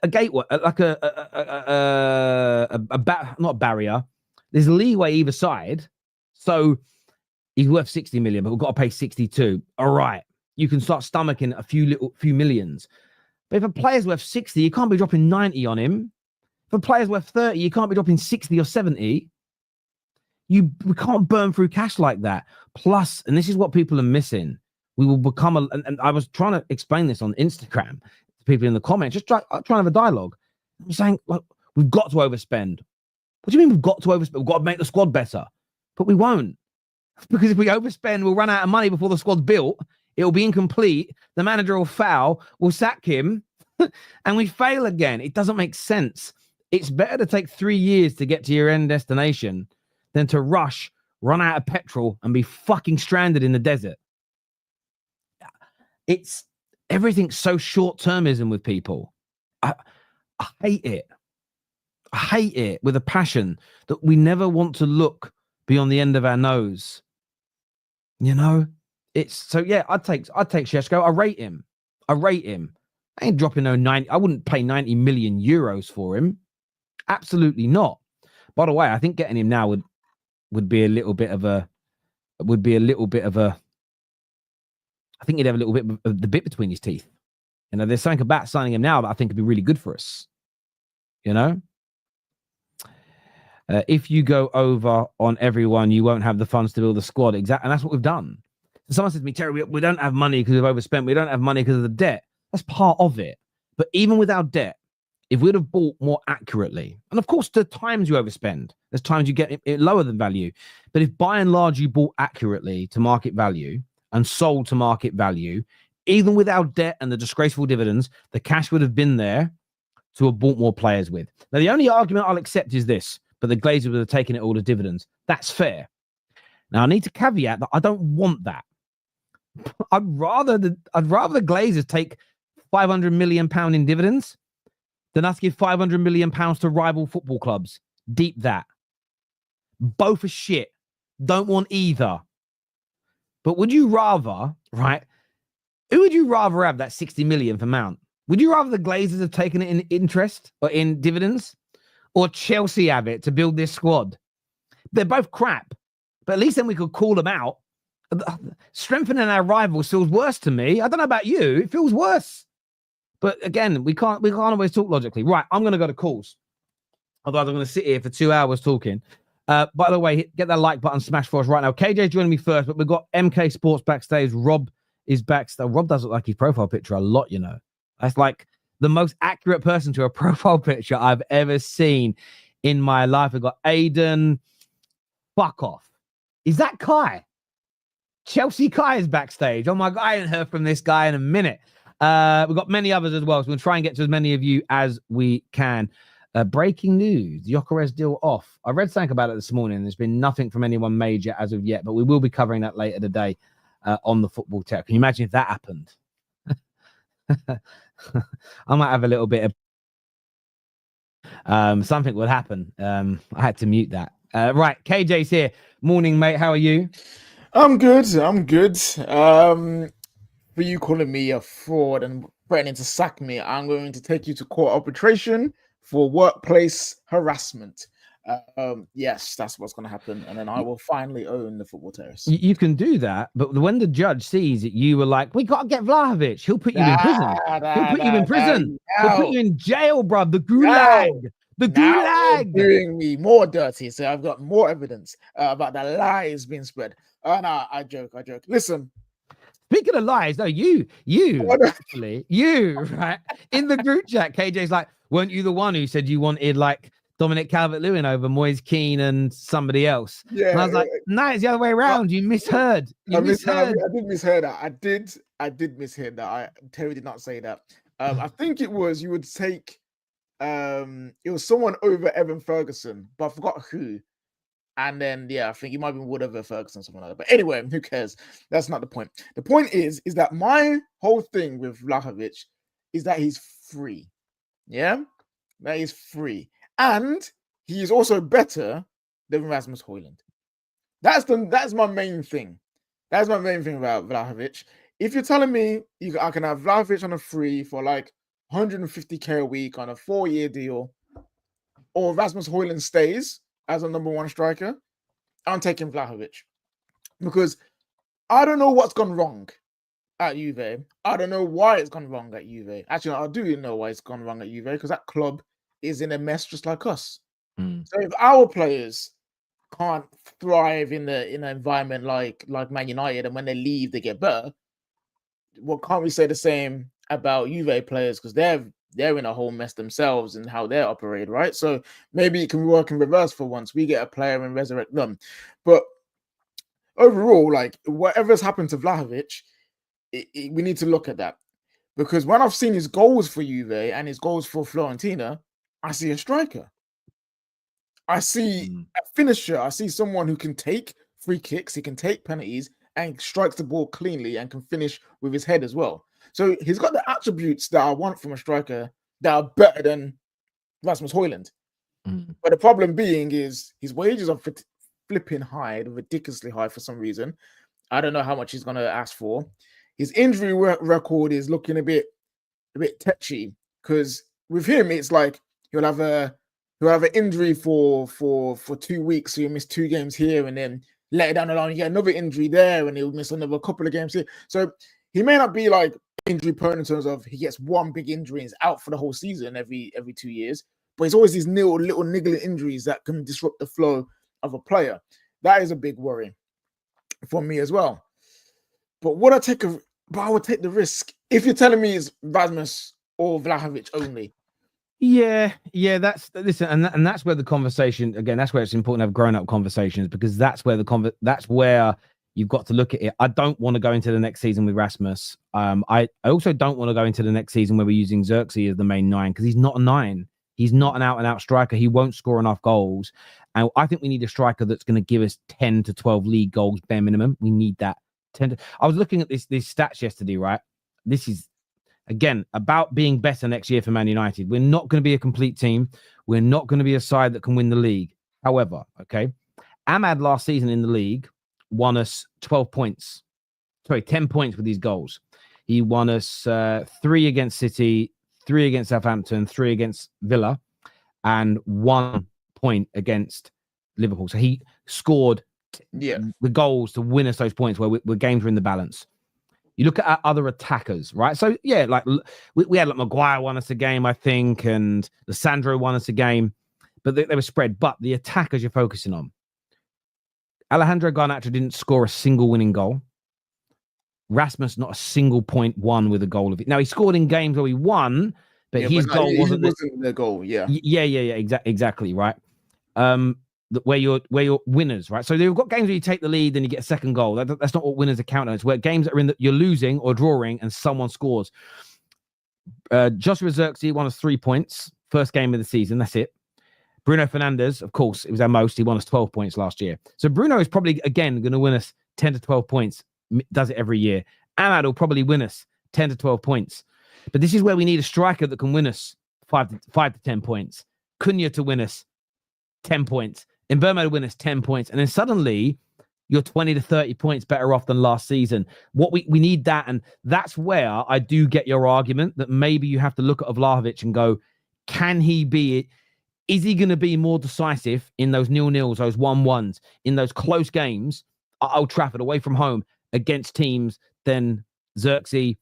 gateway, like not a barrier. There's leeway either side. So he's worth 60 million, but we've got to pay 62. All right. You can start stomaching a few millions. But if a player's worth 60, you can't be dropping 90 on him. If a player's worth 30, you can't be dropping 60 or 70. We can't burn through cash like that. Plus, and this is what people are missing, we will become and I was trying to explain this on Instagram to people in the comments, just trying to have a dialogue. I'm saying, look, we've got to overspend. What do you mean we've got to overspend? We've got to make the squad better. But we won't. Because if we overspend, we'll run out of money before the squad's built. It'll be incomplete. The manager will foul. We'll sack him. And we fail again. It doesn't make sense. It's better to take 3 years to get to your end destination than to rush, run out of petrol, and be fucking stranded in the desert. It's everything's so short-termism with people. I hate it. I hate it with a passion that we never want to look beyond the end of our nose. It's so, yeah, I'd take Sesko. I rate him. I ain't dropping no 90. I wouldn't pay 90 million euros for him. Absolutely not. By the way, I think getting him now would be a little bit of a I think he'd have a little bit of the bit between his teeth. There's something about signing him now that I think would be really good for us. If you go over on everyone, you won't have the funds to build the squad. Exactly. And that's what we've done. So someone said to me, Terry, we don't have money because we've overspent. We don't have money because of the debt. That's part of it. But even without debt, if we'd have bought more accurately, and of course, the times you overspend, there's times you get it lower than value. But if by and large you bought accurately to market value and sold to market value, even without debt and the disgraceful dividends, the cash would have been there to have bought more players with. Now, the only argument I'll accept is this, but the Glazers would have taken it all as dividends. That's fair. Now, I need to caveat that I don't want that. I'd rather the Glazers take £500 million in dividends than us give £500 million to rival football clubs. Deep that. Both are shit. Don't want either. But would you rather, right? Who would you rather have that 60 million for Mount? Would you rather the Glazers have taken it in interest or in dividends, or Chelsea have it to build this squad? They're both crap, but at least then we could call them out. Strengthening our rivals feels worse to me. I don't know about you. It feels worse. But again, we can't always talk logically. Right, I'm going to go to calls. Otherwise, I'm going to sit here for 2 hours talking. By the way, get that like button smash for us right now. KJ's joining me first, but we've got MK Sports backstage. Rob is backstage. Rob does look like his profile picture a lot, That's like the most accurate person to a profile picture I've ever seen in my life. We've got Aiden. Fuck off. Is that Kai? Chelsea Kai is backstage. Oh my God, I haven't heard from this guy in a minute. We've got many others as well, so we'll try and get to as many of you as we can. Breaking news, Gyökeres deal off. I read something about it this morning. There's been nothing from anyone major as of yet, but we will be covering that later today on the Football Terrace. Can you imagine if that happened? I might have a little bit of something would happen. I had to mute that. Right, KJ's here. Morning, mate. How are you? I'm good. For you calling me a fraud and threatening to sack me, I'm going to take you to court arbitration for workplace harassment. Yes, that's what's going to happen, and then I will finally own the Football Terrace. You can do that, but when the judge sees it, you were like, "We got to get Vlahovic. He'll put you in prison. He'll put you in prison. He'll put you in jail, bruv. The gulag. The gulag." Doing me more dirty, so I've got more evidence about the lies being spread. Oh no, I joke. Listen. Speaking of lies, no, you, actually, right? In the group chat, KJ's like, weren't you the one who said you wanted like Dominic Calvert-Lewin over Moise Keane and somebody else? Yeah. And I was like, no, it's the other way around. You misheard. I did mishear that. I did mishear that. Terry did not say that. I think it was you would take it was someone over Evan Ferguson, but I forgot who. And then, I think you might have been Wood over Ferguson, something like that. But anyway, who cares? That's not the point. The point is that my whole thing with Vlahovic is that he's free. Yeah? That he's free. And he is also better than Rasmus Højlund. That's my main thing. That's my main thing about Vlahovic. If you're telling me I can have Vlahovic on a free for like 150k a week on a 4-year deal, or Rasmus Højlund stays as a number one striker, I'm taking Vlahovic. Because I don't know what's gone wrong at Juve. I don't know why it's gone wrong at Juve. Actually, I do know why it's gone wrong at Juve, because that club is in a mess just like us. So if our players can't thrive in an environment like Man United, and when they leave, they get better, well, can't we say the same about Juve players? Because they're in a whole mess themselves and how they're operated, right? So maybe it can work in reverse for once. We get a player and resurrect them. But overall, like, whatever's happened to Vlahovic, we need to look at that. Because when I've seen his goals for Juve and his goals for Fiorentina, I see a striker. I see a finisher. I see someone who can take free kicks, he can take penalties, and strikes the ball cleanly and can finish with his head as well. So he's got the attributes that I want from a striker that are better than Rasmus Højlund. But the problem being is his wages are flipping high, ridiculously high for some reason. I don't know how much he's going to ask for. His injury record is looking a bit touchy, because with him it's like he'll have an injury for 2 weeks, so he'll miss 2 games here, and then later down the line you get another injury there, and he'll miss another couple of games here. So he may not be like injury prone in terms of he gets one big injury and is out for the whole season every 2 years, but it's always these little niggling injuries that can disrupt the flow of a player. That is a big worry for me as well. But I would take the risk if you're telling me it's Rasmus or Vlahovic only. Yeah, listen, and that's where the conversation, again, that's where it's important to have grown-up conversations, because that's where that's where you've got to look at it. I don't want to go into the next season with Rasmus. I also don't want to go into the next season where we're using Zirkzee as the main 9, because he's not a 9. He's not an out-and-out striker. He won't score enough goals. And I think we need a striker that's going to give us 10 to 12 league goals bare minimum. We need that. I was looking at these stats yesterday, right? This is, again, about being better next year for Man United. We're not going to be a complete team. We're not going to be a side that can win the league. However, okay, Ahmad last season in the league won us 10 points with these goals. He won us 3 against City, 3 against Southampton, 3 against Villa, and 1 point against Liverpool. So he scored the goals to win us those points where games were in the balance. You look at our other attackers, right? So, yeah, like we had like Maguire won us a game, I think, and Lissandro won us a game, but they were spread. But the attackers you're focusing on, Alejandro Garnacho didn't score a single winning goal. Rasmus, not a single point won with a goal of it. Now, he scored in games where we won, but Yeah, his but no, goal he wasn't wasn't the goal. Yeah. exactly right. Where you're winners, right? So they've got games where you take the lead and you get a second goal. That's not what winners are counted. It's where games that are you're losing or drawing and someone scores. Joshua Zirkzee won us 3 points, first game of the season. That's it. Bruno Fernandes, of course, it was our most. He won us 12 points last year. So Bruno is probably, again, going to win us 10 to 12 points. Does it every year. Ahmad will probably win us 10 to 12 points. But this is where we need a striker that can win us 5 to 10 points. Cunha to win us 10 points. Mbeumo to win us 10 points. And then suddenly you're 20 to 30 points better off than last season. What we need that. And that's where I do get your argument that maybe you have to look at Vlahovic and go, can he be... Is he going to be more decisive in those 0-0s, those 1-1s, in those close games at Old Trafford, away from home, against teams than Zirkzee,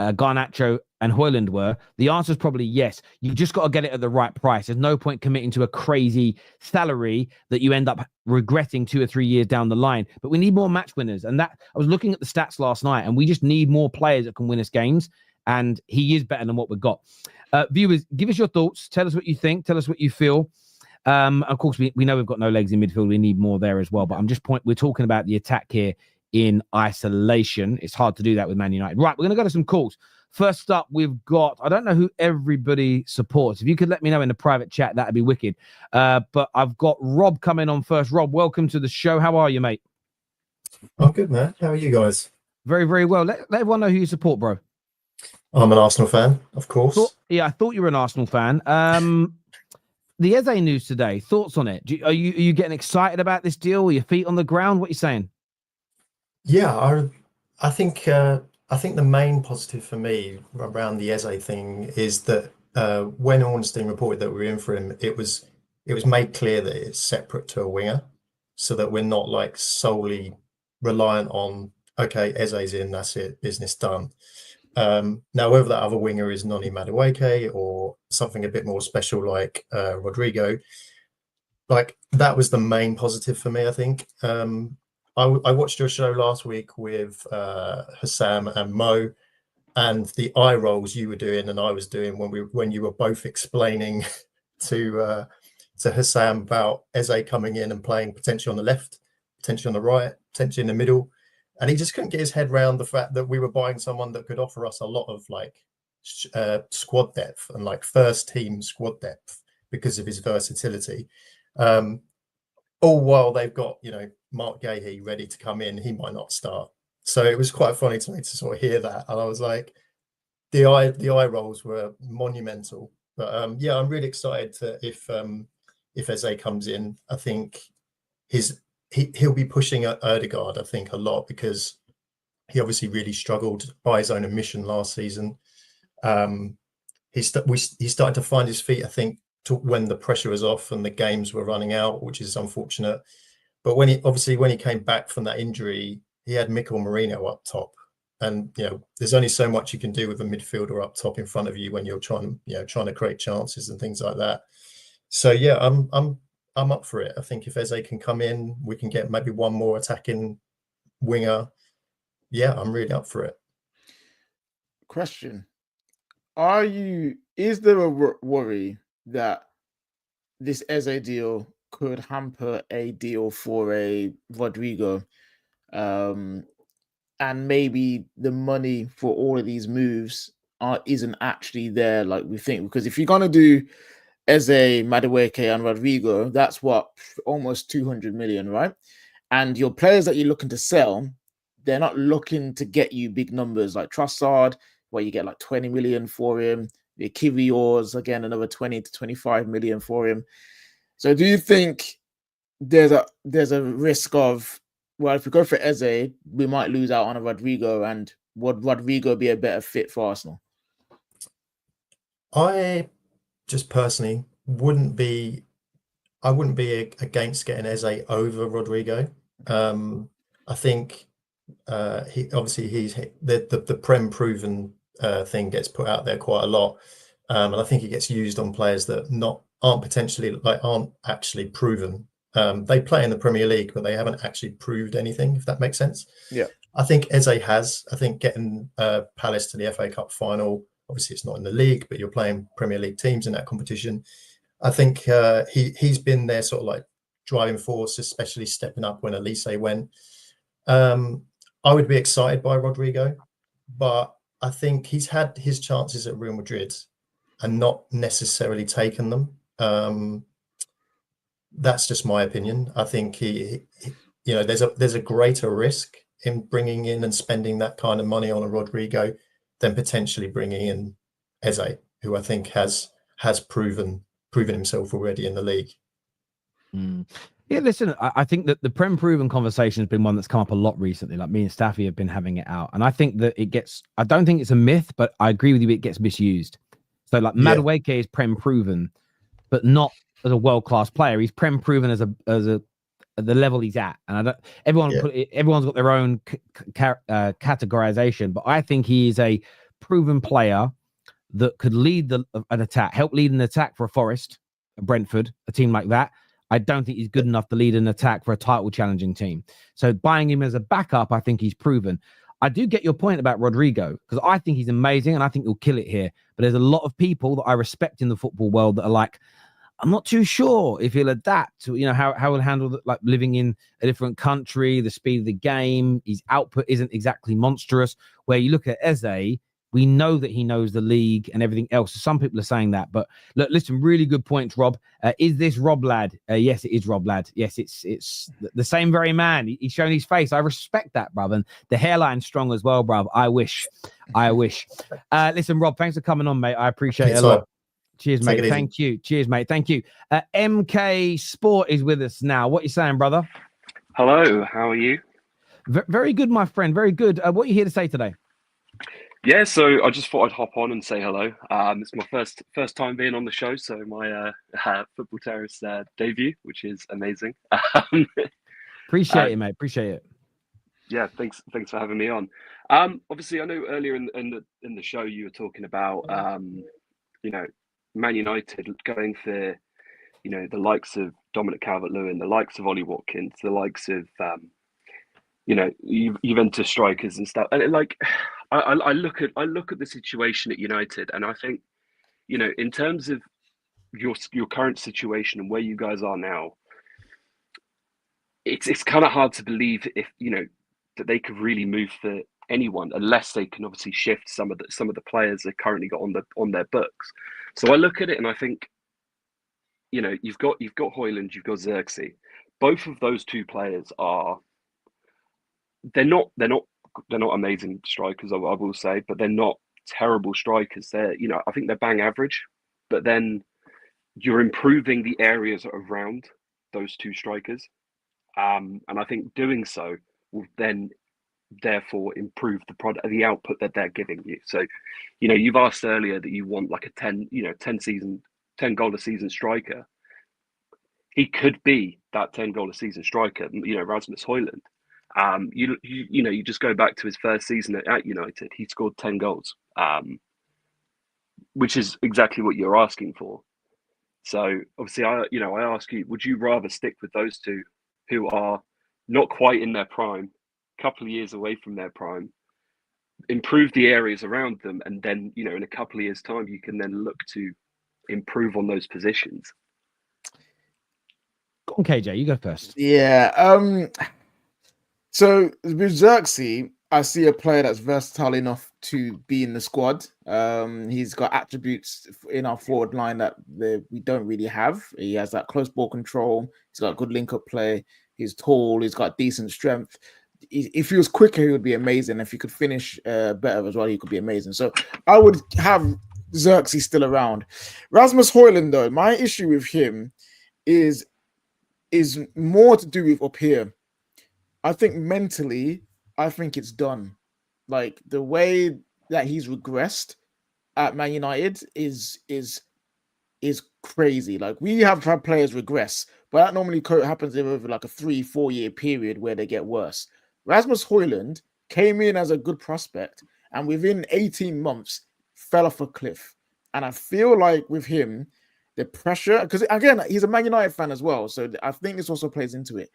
Garnacho, and Højlund were? The answer is probably yes. You've just got to get it at the right price. There's no point committing to a crazy salary that you end up regretting 2 or 3 years down the line. But we need more match winners. And that I was looking at the stats last night, and we just need more players that can win us games. And he is better than what we've got. Viewers, give us your thoughts. Tell us what you think. Tell us what you feel. Of course, we know we've got no legs in midfield. We need more there as well. But we're talking about the attack here in isolation. It's hard to do that with Man United. Right, we're going to go to some calls. First up, we've got, I don't know who everybody supports. If you could let me know in the private chat, that'd be wicked. But I've got Rob coming on first. Rob, welcome to the show. How are you, mate? I'm good, man. How are you guys? Very, very well. Let everyone know who you support, bro. I'm an Arsenal fan, of course. I thought you were an Arsenal fan. The Eze news today, thoughts on it? Are you getting excited about this deal? Are your feet on the ground? What are you saying? Yeah, I think the main positive for me around the Eze thing is that when Ornstein reported that we were in for him, it was made clear that it's separate to a winger, so that we're not like solely reliant on, okay, Eze's in, that's it, business done. Now, whether that other winger is Noni Madueke or something a bit more special like Rodrygo, like that was the main positive for me, I think. I watched your show last week with Husam and Mo, and the eye rolls you were doing and I was doing when you were both explaining to Husam about Eze coming in and playing potentially on the left, potentially on the right, potentially in the middle. And he just couldn't get his head around the fact that we were buying someone that could offer us a lot of like squad depth and like first team squad depth because of his versatility. All while they've got, Mark Gahey ready to come in, he might not start. So it was quite funny to me to sort of hear that. And I was like, the eye rolls were monumental. But yeah, I'm really excited if Eze comes in. I think he'll be pushing Ødegaard, I think, a lot, because he obviously really struggled by his own admission last season. He started to find his feet, I think, when the pressure was off and the games were running out, which is unfortunate. But when he came back from that injury, he had Mikel Merino up top. And, there's only so much you can do with a midfielder up top in front of you when you're trying to create chances and things like that. So, yeah, I'm up for it. I think if Eze can come in, we can get maybe one more attacking winger. Yeah, I'm really up for it. Question: is there a worry that this Eze deal could hamper a deal for a Rodrygo, and maybe the money for all of these moves isn't actually there like we think? Because if you're gonna do Eze, Madueke, and Rodrygo, that's what, almost 200 million, right? And your players that you're looking to sell, they're not looking to get you big numbers like Trossard, where you get like 20 million for him. The Kiviors, again, another 20 to 25 million for him. So do you think there's a risk of, well, if we go for Eze, we might lose out on a Rodrygo, and would Rodrygo be a better fit for Arsenal? I just personally wouldn't be against getting Eze over Rodrygo. I think he's the Prem proven thing gets put out there quite a lot, and I think he gets used on players that aren't actually proven. They play in the Premier League, but they haven't actually proved anything, if that makes sense. Yeah, I think Eze has. I think getting Palace to the FA Cup final Obviously, it's not in the league, but you're playing Premier League teams in that competition. I think he's been their sort of like driving force, especially stepping up when Elise went. I would be excited by Rodrygo, but I think he's had his chances at Real Madrid and not necessarily taken them. That's just my opinion. I think he there's a greater risk in bringing in and spending that kind of money on a Rodrygo than potentially bringing in Eze, who I think has proven himself already in the league. Yeah, listen, I think that the Prem proven conversation has been one that's come up a lot recently. Like me and Staffy have been having it out. And I think that I don't think it's a myth, but I agree with you, it gets misused. So like Madueke is Prem proven, but not as a world-class player. He's Prem proven as at the level he's at. And everyone's got their own categorization, but I think he is a proven player that could lead an attack, help lead an attack for a Forest, a Brentford, a team like that. I don't think he's good enough to lead an attack for a title challenging team. So buying him as a backup, I think he's proven. I do get your point about Rodrygo, because I think he's amazing and I think he'll kill it here. But there's a lot of people that I respect in the football world that are like, I'm not too sure if he'll adapt to, how he'll handle like living in a different country, the speed of the game. His output isn't exactly monstrous. Where you look at Eze, we know that he knows the league and everything else. So some people are saying that, but look, listen, really good points, Rob. Is this Rob Lad? Yes, it is Rob Lad. Yes, it's the same very man. He's showing his face. I respect that, bruv. And the hairline's strong as well, bruv. I wish. Listen, Rob, thanks for coming on, mate. I appreciate it a lot. Cheers, mate. Thank you. Cheers, mate. Thank you. MK Sport is with us now. What are you saying, brother? Hello. How are you? Very good, my friend. Very good. What are you here to say today? Yeah, so I just thought I'd hop on and say hello. It's my first time being on the show, so my Football Terrace debut, which is amazing. Appreciate it, mate. Appreciate it. Yeah, thanks for having me on. Obviously, I know earlier in the show you were talking about Man United going for the likes of Dominic Calvert-Lewin, the likes of Ollie Watkins, the likes of Juventus strikers and stuff, and I look at the situation at United, and I think, in terms of your current situation and where you guys are now, it's kind of hard to believe if that they could really move for anyone unless they can obviously shift some of the players they've currently got on their books. So I look at it and I think, you've got Højlund, you've got Zirkzee. Both of those two players they're not amazing strikers, I will say, but they're not terrible strikers. They're, I think they're bang average, but then you're improving the areas around those two strikers. And I think doing so will then therefore improve the product, the output that they're giving you. So, you've asked earlier that you want like a 10 goal a season striker. He could be that 10 goal a season striker, Rasmus Højlund. You just go back to his first season at United, he scored 10 goals, which is exactly what you're asking for. So obviously, I ask you, would you rather stick with those two who are not quite in their prime, a couple of years away from their prime, improve the areas around them, and then, in a couple of years' time, you can then look to improve on those positions? Go on, KJ, you go first. Yeah. So with Zirkzee, I see a player that's versatile enough to be in the squad. He's got attributes in our forward line that we don't really have. He has that close ball control. He's got good link-up play. He's tall. He's got decent strength. If he was quicker, he would be amazing. If he could finish better as well, he could be amazing. So I would have Zirkzee still around. Rasmus Højlund, though, my issue with him is more to do with up here. I think mentally, I think it's done. Like the way that he's regressed at Man United is crazy. Like we have had players regress, but that normally happens over like a 3-4 year period where they get worse. Rasmus Højlund came in as a good prospect and within 18 months fell off a cliff. And I feel like with him, the pressure, because again, he's a Man United fan as well. So I think this also plays into it.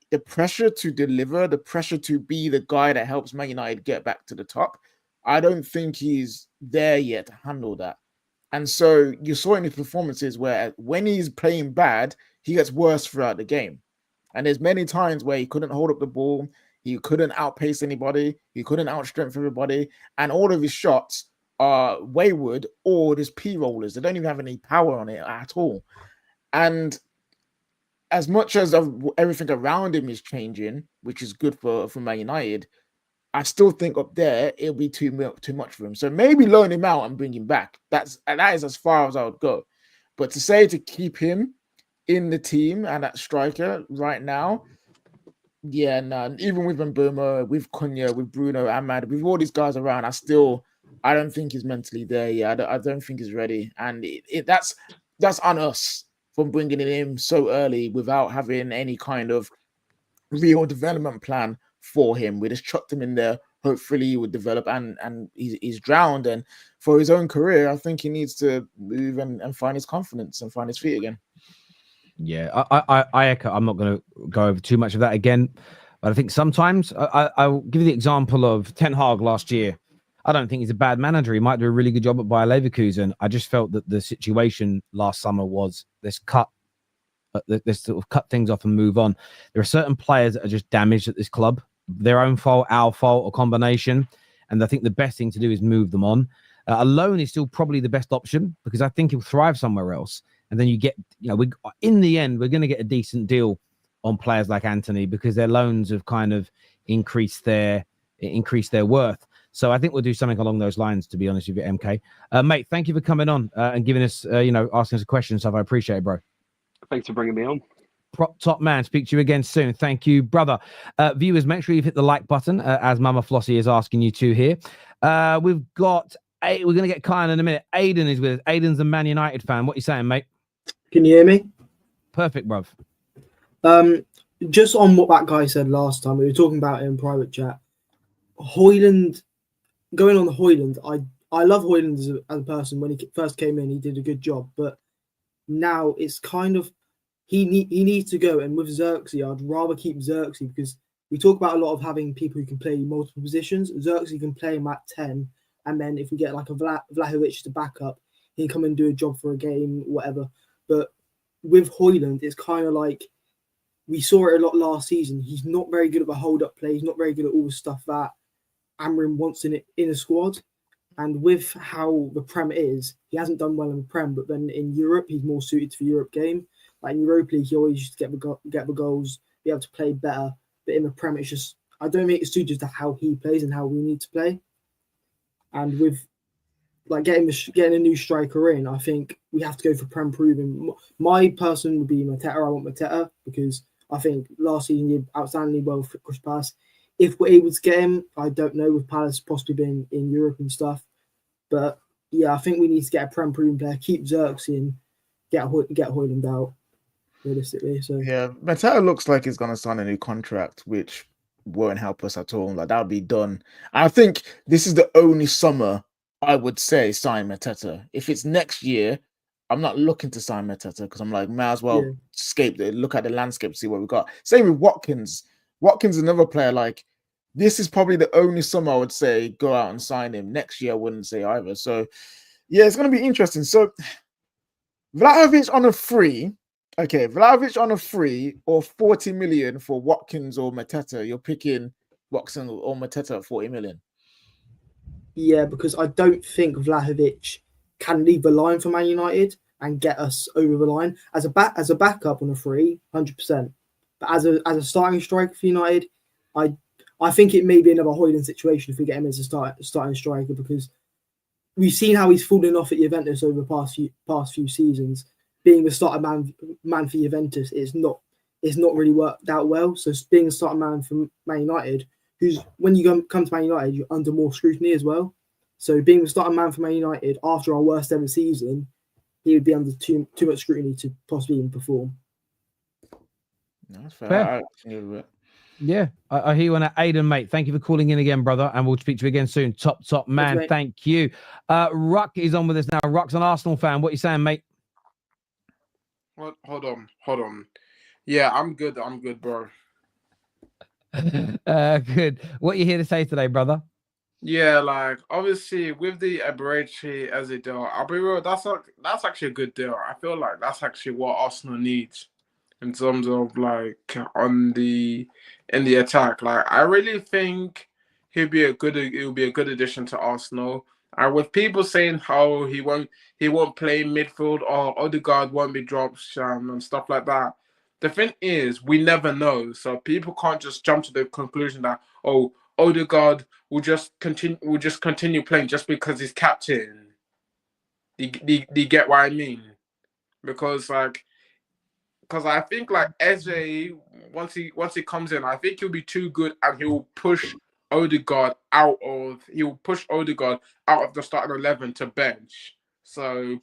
The pressure to deliver, the pressure to be the guy that helps Man United get back to the top I don't think he's there yet to handle that. And so you saw in his performances where when he's playing bad, he gets worse throughout the game. And there's many times where he couldn't hold up the ball, he couldn't outpace anybody, he couldn't outstrength everybody, and all of his shots are wayward or there's P-rollers. They don't even have any power on it at all. And as much as everything around him is changing, which is good for Man United, I still think up there it'll be too much for him. So maybe loan him out and bring him back. That is as far as I would go. But to say to keep him in the team and at striker right now, yeah, no. Even with Mbeumo, with Cunha, with Bruno, Ahmad, with all these guys around, I don't think he's mentally there. Yeah, I don't think he's ready, and that's on us from bringing him in so early without having any kind of real development plan for him. We just chucked him in there. Hopefully he would develop, and he's drowned. And for his own career, I think he needs to move and find his confidence and find his feet again. Yeah, I echo. I'm not going to go over too much of that again, but I think sometimes I'll give you the example of Ten Hag last year. I don't think he's a bad manager. He might do a really good job at Bayer Leverkusen. I just felt that the situation last summer was let's sort of cut things off and move on. There are certain players that are just damaged at this club, their own fault, our fault, or combination. And I think the best thing to do is move them on. A loan is still probably the best option because I think he'll thrive somewhere else. And then you get, in the end, we're going to get a decent deal on players like Anthony because their loans have kind of increased their worth. So I think we'll do something along those lines, to be honest with you, MK. Mate, thank you for coming on and giving us, asking us a question. So I appreciate it, bro. Thanks for bringing me on. Top man. Speak to you again soon. Thank you, brother. Viewers, make sure you've hit the like button as Mama Flossie is asking you to here. We're going to get Kyle in a minute. Aiden is with us. Aiden's a Man United fan. What are you saying, mate? Can you hear me? Perfect, bruv. Just on what that guy said last time, we were talking about it in private chat. Højlund, going on the Højlund, I love Højlund as a person. When he first came in, he did a good job. But now it's kind of, he needs to go. And with Zirkzee, I'd rather keep Zirkzee because we talk about a lot of having people who can play multiple positions. Zirkzee can play him at 10. And then if we get like a Vlahovic to back up, he can come and do a job for a game, whatever. But with Højlund, it's kind of like we saw it a lot last season. He's not very good at the hold-up play. He's not very good at all the stuff that Amorim wants in a squad. And with how the Prem is, he hasn't done well in the Prem, but then in Europe, he's more suited to the Europe game. Like in Europa League, he always used to get the goals, be able to play better. But in the Prem, it's just, I don't think it's suited to how he plays and how we need to play. And with like getting a new striker in, I think we have to go for Prem proven. My person would be Mateta. I want Mateta because I think last season he did outstandingly well for Crystal Palace. If we're able to get him, I don't know, with Palace possibly being in Europe and stuff. But yeah, I think we need to get a Prem proven player, keep Zirkzee in, get Højlund out, realistically. So yeah, Mateta looks like he's gonna sign a new contract, which won't help us at all. Like that'll be done. I think this is the only summer I would say sign Mateta. If it's next year, I'm not looking to sign Mateta because I'm like, might as well look at the landscape, see what we got. Same with Watkins. Watkins is another player. Like this is probably the only summer I would say go out and sign him. Next year I wouldn't say either. So yeah, it's gonna be interesting. So Vlahovic on a free. Okay, Vlahovic on a free or 40 million for Watkins or Mateta. You're picking Watkins or Mateta at 40 million. Yeah, because I don't think Vlahovic can leave the line for Man United and get us over the line as a backup on a free, 100%. But as a starting striker for United, I think it may be another Højlund situation if we get him as a starting striker because we've seen how he's fallen off at Juventus over the past few seasons. Being the starter man for Juventus is not really worked out well. So being a starter man for Man United, who's when you come to Man United, you're under more scrutiny as well. So being the starting man for Man United after our worst ever season, he would be under too much scrutiny to possibly even perform. No, that's fair. Yeah, I hear you on that. Aiden, mate, thank you for calling in again, brother, and we'll speak to you again soon. Top man. Thanks, thank you. Ruck is on with us now. Ruck's an Arsenal fan. What are you saying, mate? What? Hold on. Yeah, I'm good, bro. Good. What are you here to say today, brother? Yeah, like obviously with the Eberechi as a deal, I'll be real. That's actually a good deal. I feel like that's actually what Arsenal needs in terms of like on the in the attack. Like I really think he'll be a good addition to Arsenal. And with people saying how he won't play midfield or Odegaard won't be dropped and stuff like that. The thing is, we never know. So people can't just jump to the conclusion that, oh, Odegaard will just continue playing just because he's captain. Do you get what I mean? Because I think like Eze, once he comes in, I think he'll be too good and he'll push he'll push Odegaard out of the starting 11 to bench. So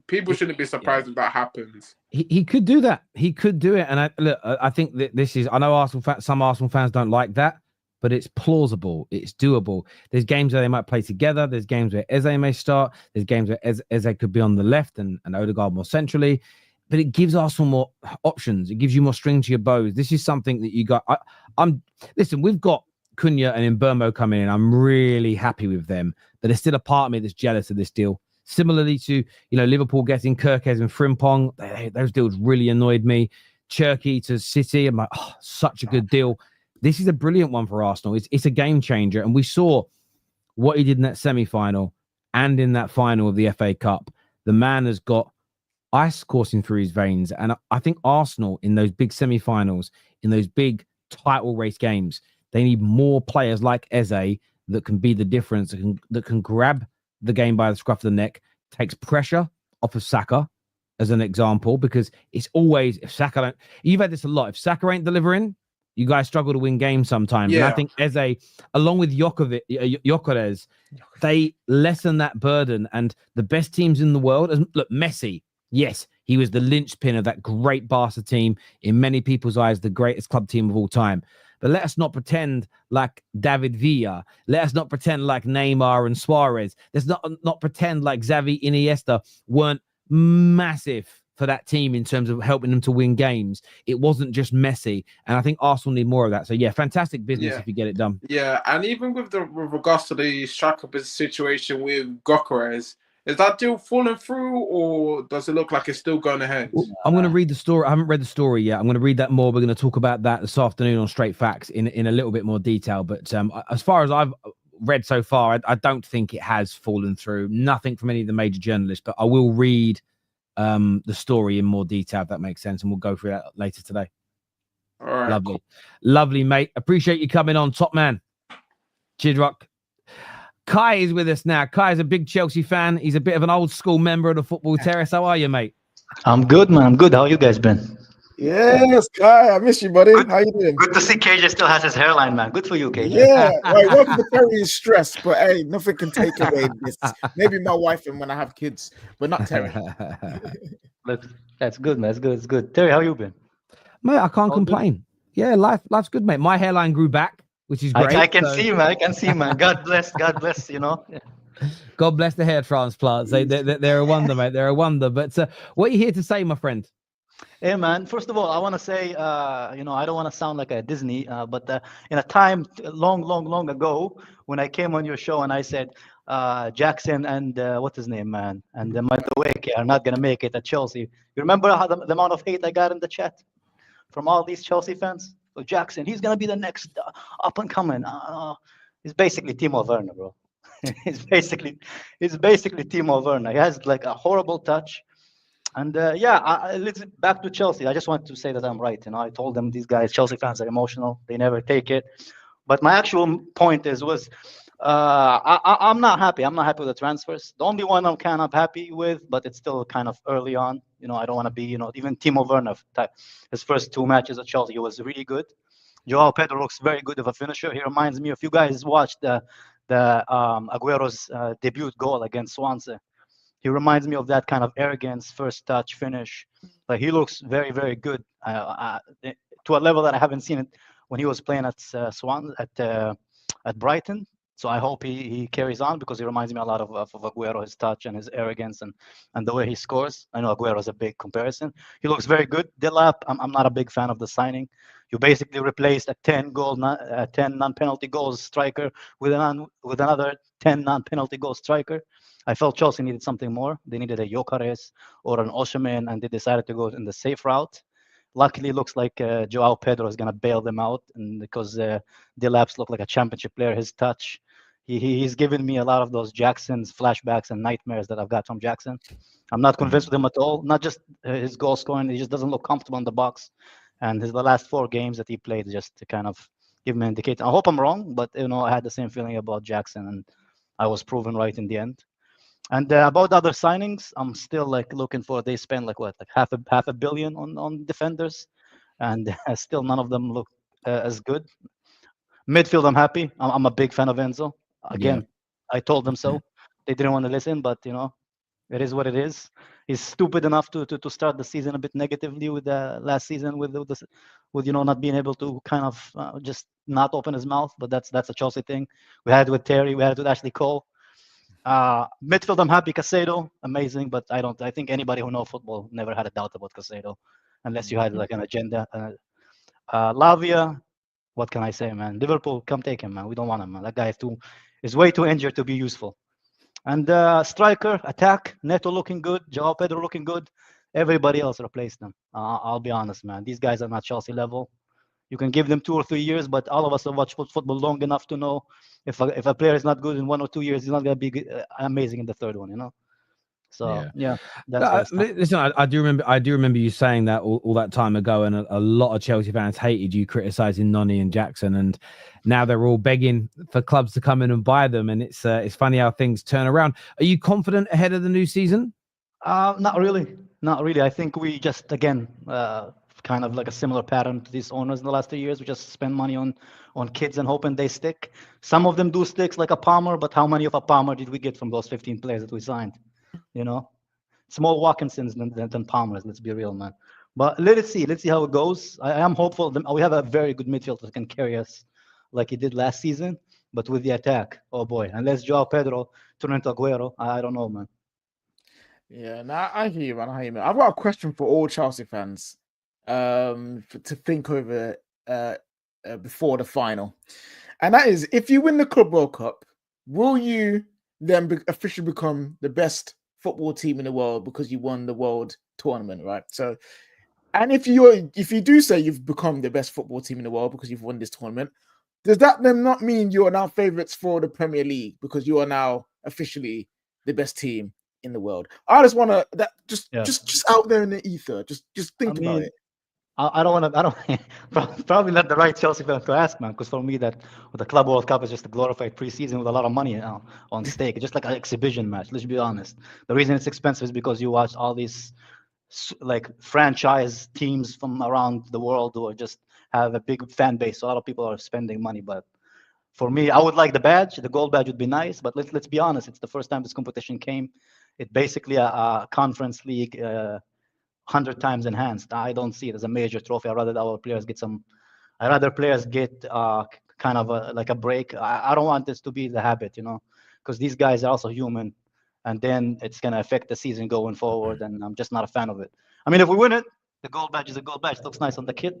people shouldn't be surprised if that happens. He could do that. He could do it. And I think that this is, I know some Arsenal fans don't like that, but it's plausible. It's doable. There's games where they might play together. There's games where Eze may start. There's games where Eze could be on the left and Odegaard more centrally. But it gives Arsenal more options. It gives you more string to your bows. This is something that you got. Listen, we've got Cunha and Mbeumo coming in. I'm really happy with them. But there's still a part of me that's jealous of this deal. Similarly to, Liverpool getting Kirkes and Frimpong, those deals really annoyed me. Cherky to City, I'm like, oh, such a good deal. This is a brilliant one for Arsenal. It's a game changer. And we saw what he did in that semi-final and in that final of the FA Cup. The man has got ice coursing through his veins. And I think Arsenal in those big semi-finals, in those big title race games, they need more players like Eze that can be the difference, that can grab the game by the scruff of the neck, takes pressure off of Saka as an example, because it's always, if Saka don't, you've had this a lot, if Saka ain't delivering, you guys struggle to win games sometimes. Yeah. And I think Eze, along with Gyökeres, they lessen that burden. And the best teams in the world, look, Messi, yes, he was the linchpin of that great Barca team, in many people's eyes, the greatest club team of all time. But let us not pretend like David Villa. Let us not pretend like Neymar and Suarez. Let's not pretend like Xavi, Iniesta weren't massive for that team in terms of helping them to win games. It wasn't just Messi. And I think Arsenal need more of that. So, yeah, fantastic business if you get it done. Yeah, and even with regards to the striker situation with Gyökeres, is that deal falling through, or does it look like it's still going ahead? I'm going to read the story. I haven't read the story yet. I'm going to read that more. We're going to talk about that this afternoon on Straight Facts in a little bit more detail. But as far as I've read so far, I don't think it has fallen through. Nothing from any of the major journalists. But I will read the story in more detail, if that makes sense. And we'll go through that later today. All right. Lovely. Cool. Lovely, mate. Appreciate you coming on. Top man. Cheers, Rock. Kai is with us now. Kai is a big Chelsea fan. He's a bit of an old school member of the Football Terrace. How are you, mate? I'm good, man. I'm good. How you guys been? Yes, Kai. I miss you, buddy. How you doing? Good to see KJ still has his hairline, man. Good for you, KJ. Yeah, right. Welcome to carrying stress, but hey, nothing can take away this. Maybe my wife and when I have kids, but not Terry. That's good, man. That's good. It's good. Terry, how you been? Mate, I can't complain. Good? Yeah, life's good, mate. My hairline grew back, which is great. I can see, man. I can see, man. God bless, Yeah. God bless the hair transplants. They're a wonder, mate. They're a wonder. But what are you here to say, my friend? Hey, man. First of all, I want to say, I don't want to sound like a Disney, but in a time long ago, when I came on your show and I said Jackson and what's his name, man, and Madueke are not gonna make it at Chelsea. You remember how the amount of hate I got in the chat from all these Chelsea fans? So Jackson, he's gonna be the next up and coming. He's basically Timo Werner, bro. He's basically Timo Werner. He has like a horrible touch. And let's back to Chelsea. I just want to say that I'm right. I told them these guys, Chelsea fans, are emotional. They never take it. But my actual point was, I'm not happy. I'm not happy with the transfers. The only one I'm kind of happy with, but it's still kind of early on. I don't want to be, even Timo Werner, his first 2 matches at Chelsea, he was really good. Joao Pedro looks very good of a finisher. He reminds me, if you guys watched the Aguero's debut goal against Swansea, he reminds me of that kind of arrogance, first touch, finish. Like he looks very, very good to a level that I haven't seen it when he was playing at Brighton. So I hope he carries on, because he reminds me a lot of Aguero, his touch and his arrogance and the way he scores. I know Aguero is a big comparison. He looks very good. Delap, I'm not a big fan of the signing. You basically replaced a 10 non-penalty goals striker with another 10 non-penalty goal striker. I felt Chelsea needed something more. They needed a Gyökeres or an Osimhen, and they decided to go in the safe route. Luckily, it looks like Joao Pedro is going to bail them out, and because Delap's look like a championship player, his touch, he's given me a lot of those Jackson's flashbacks and nightmares that I've got from Jackson. I'm not convinced with him at all. Not just his goal scoring; he just doesn't look comfortable in the box. And the last 4 games that he played, just to kind of give me an indicator. I hope I'm wrong, but I had the same feeling about Jackson, and I was proven right in the end. And about other signings, I'm still like looking for. They spend like half a billion on defenders, and still none of them look as good. Midfield, I'm happy. I'm a big fan of Enzo. Again, I told them so. They didn't want to listen, but it is what it is. He's stupid enough to start the season a bit negatively with last season with not being able to kind of just not open his mouth. But that's a Chelsea thing. We had it with Terry. We had it with Ashley Cole. Midfield, I'm happy. Casado, amazing. But I think anybody who knows football never had a doubt about Casado, unless you had like an agenda. Lavia, what can I say, man? Liverpool, come take him, man. We don't want him, man. That guy is way too injured to be useful. And striker, attack, Neto looking good, Joao Pedro looking good. Everybody else replaced them. I'll be honest, man. These guys are not Chelsea level. You can give them 2 or 3 years, but all of us have watched football long enough to know if a player is not good in 1 or 2 years, he's not going to be amazing in the third one, So that's listen. I do remember you saying that all that time ago, and a lot of Chelsea fans hated you criticizing Noni and Jackson, and now they're all begging for clubs to come in and buy them. And it's funny how things turn around. Are you confident ahead of the new season? Not really. I think we just again kind of like a similar pattern to these owners in the last 2 years. We just spend money on kids and hoping they stick. Some of them do stick, like a Palmer, but how many of a Palmer did we get from those 15 players that we signed? It's more Watkinsons than Palmers. Let's be real, man. But let's see how it goes. I am hopeful. We have a very good midfield that can carry us like he did last season. But with the attack, oh boy, unless Joao Pedro turn into Aguero, I don't know, man. Yeah, I hear you, man. I've got a question for all Chelsea fans to think over before the final. And that is, if you win the Club World Cup, will you then officially become the best football team in the world because you won the world tournament, right? So, and if you do say you've become the best football team in the world because you've won this tournament, does that then not mean you are now favourites for the Premier League because you are now officially the best team in the world? I just want to just out there in the ether, just think about it. I don't probably not the right Chelsea fan to ask, man, because for me that the Club World Cup is just a glorified preseason with a lot of money on stake. It's just like an exhibition match. Let's be honest. The reason it's expensive is because you watch all these like franchise teams from around the world who just have a big fan base. So a lot of people are spending money. But for me, I would like the badge. The gold badge would be nice. But let's be honest. It's the first time this competition came. It's basically a conference league. 100 times enhanced. I don't see it as a major trophy. I'd rather players get kind of like a break. I don't want this to be the habit, because these guys are also human, and then it's going to affect the season going forward, and I'm just not a fan of it. I mean, if we win it, the gold badge is a gold badge. It looks nice on the kit.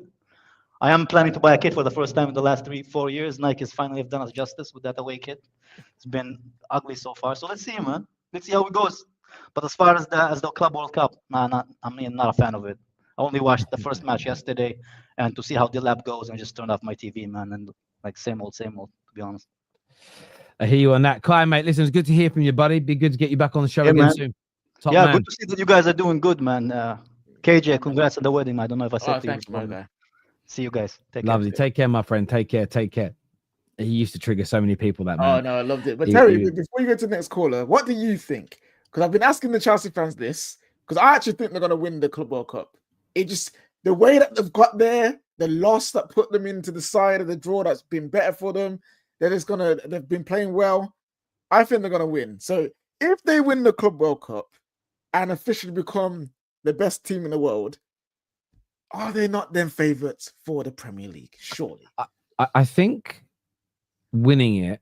I am planning to buy a kit for the first time in the last 3-4 years. Nike has finally done us justice with that away kit. It's been ugly so far. So let's see, man. Let's see how it goes. But as far as the Club World Cup, not a fan of it. I only watched the first match yesterday, and to see how the lab goes, I just turned off my TV, man, and like same old, to be honest. I hear you on that. Kai, mate, listen, it's good to hear from you, buddy. Be good to get you back on the show again man. soon. Top man. Good to see that you guys are doing good, man. KJ, congrats on the wedding. I don't know if I said to you. See you guys. Lovely. Take care, my friend. Take care. He used to trigger so many people, that man. Oh, no, I loved it. But Terry, before you go to the next caller, what do you think? Because I've been asking the Chelsea fans this, because I actually think they're going to win the Club World Cup. It just, the way that they've got there, the loss that put them into the side of the draw that's been better for them, they've been playing well. I think they're going to win. So if they win the Club World Cup and officially become the best team in the world, are they not then favourites for the Premier League? Surely. I think winning it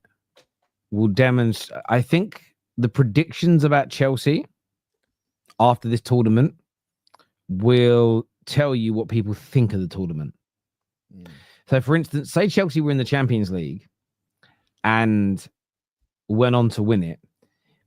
will demonstrate. I think the predictions about Chelsea after this tournament will tell you what people think of the tournament. So, for instance, say Chelsea were in the Champions League and went on to win it.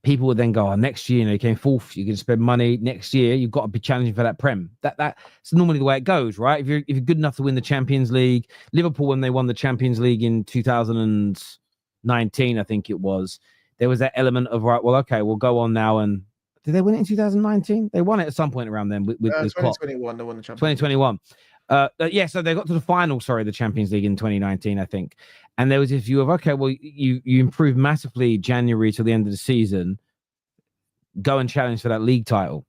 People would then go, "Oh, next year, you came fourth. You're going to spend money. Next year, you've got to be challenging for that Prem." That's normally the way it goes, right? If you're good enough to win the Champions League, Liverpool, when they won the Champions League in 2019, I think it was, there was that element of, right, well, okay, we'll go on now. And did they win it in 2019? They won it at some point around then with 2021. They won the Champions 2021. So they got to the final, the Champions League in 2019, I think. And there was this view of, okay, well, you improved massively January till the end of the season, go and challenge for that league title.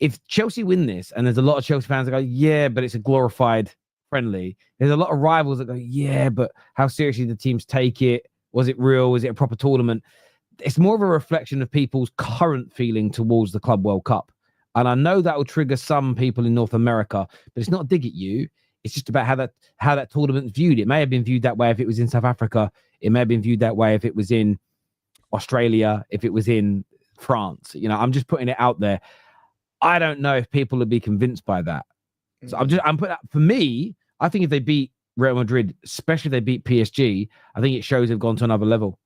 If Chelsea win this, and there's a lot of Chelsea fans that go, yeah, but it's a glorified friendly. There's a lot of rivals that go, yeah, but how seriously the teams take it? Was it real? Was it a proper tournament? It's more of a reflection of people's current feeling towards the Club World Cup. And I know that will trigger some people in North America, but it's not a dig at you. It's just about how that tournament's viewed. It may have been viewed that way if it was in South Africa. It may have been viewed that way if it was in Australia, if it was in France. I'm just putting it out there. I don't know if people would be convinced by that. So I'm putting for me, I think if they beat Real Madrid, especially if they beat PSG, I think it shows they've gone to another level.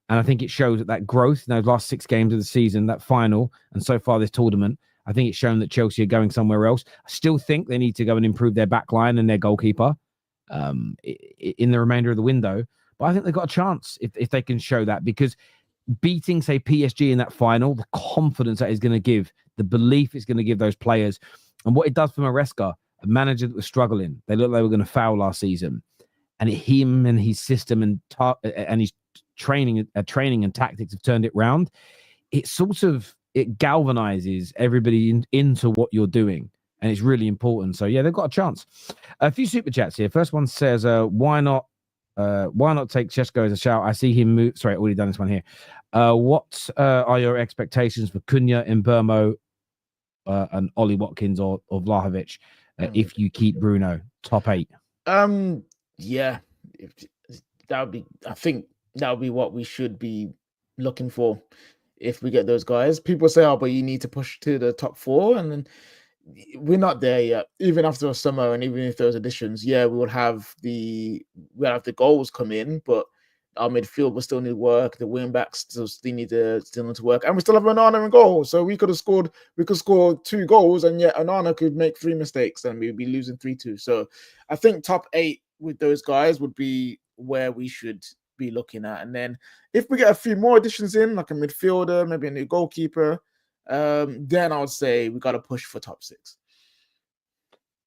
And I think it shows that growth in those last 6 games of the season, that final, and so far this tournament, I think it's shown that Chelsea are going somewhere else. I still think they need to go and improve their back line and their goalkeeper in the remainder of the window. But I think they've got a chance if they can show that, because beating, say, PSG in that final, the confidence that is going to give, the belief it's going to give those players, and what it does for Maresca, a manager that was struggling. They looked like they were going to foul last season. And him and his system and his training and tactics have turned it round. It galvanizes everybody into what you're doing, and it's really important. So yeah, they've got a chance. A few super chats here. First one says, why not take Chesko as a shout? I see him move. Sorry, already done this one here. What are your expectations for Cunha, Mbeumo, and Ollie Watkins or Vlahovic if you keep Bruno top 8? Yeah, I think that would be what we should be looking for if we get those guys. People say, "Oh, but you need to push to the top 4," and then we're not there yet. Even after a summer, and even if those additions, yeah, we'll have the goals come in, but our midfield will still need work. The wing backs still need to work, and we still have Onana in goal. So we could score 2 goals, and yet Onana could make 3 mistakes, and we'd be losing 3-2. So I think top 8 with those guys would be where we should be looking at. And then if we get a few more additions in, like a midfielder, maybe a new goalkeeper, then I would say we got to push for top 6.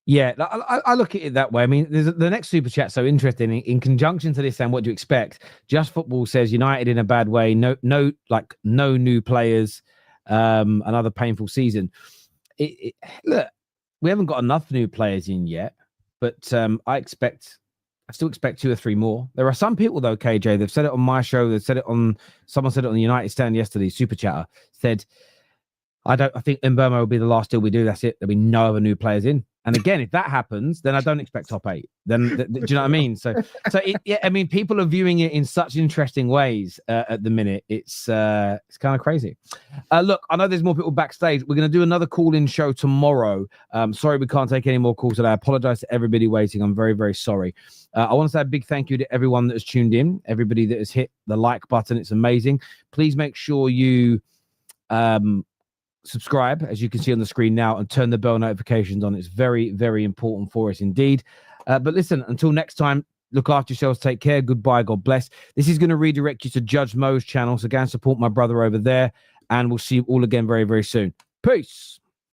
Yeah, I look at it that way. I mean, the next super chat so interesting. In conjunction to this, and what do you expect? Just Football says United in a bad way. No new players. Another painful season. Look, we haven't got enough new players in yet, but I still expect 2 or 3 more. There are some people though, KJ. They've said it on my show. Someone said it on the United Stand yesterday. Super chatter said, I think Mbeumo will be the last deal we do. That's it. There'll be no other new players in. And again, if that happens, then I don't expect top 8. Then do you know what I mean? So I mean, people are viewing it in such interesting ways at the minute. It's kind of crazy. Look, I know there's more people backstage. We're going to do another call-in show tomorrow. Sorry, we can't take any more calls today. I apologize to everybody waiting. I'm very, very sorry. I want to say a big thank you to everyone that has tuned in, everybody that has hit the like button. It's amazing. Please make sure you subscribe, as you can see on the screen now, and turn the bell notifications on. It's very, very important for us indeed. But listen, until next time, look after yourselves. Take care. Goodbye. God bless. This is going to redirect you to Judge Mo's channel. So go and support my brother over there. And we'll see you all again very, very soon. Peace.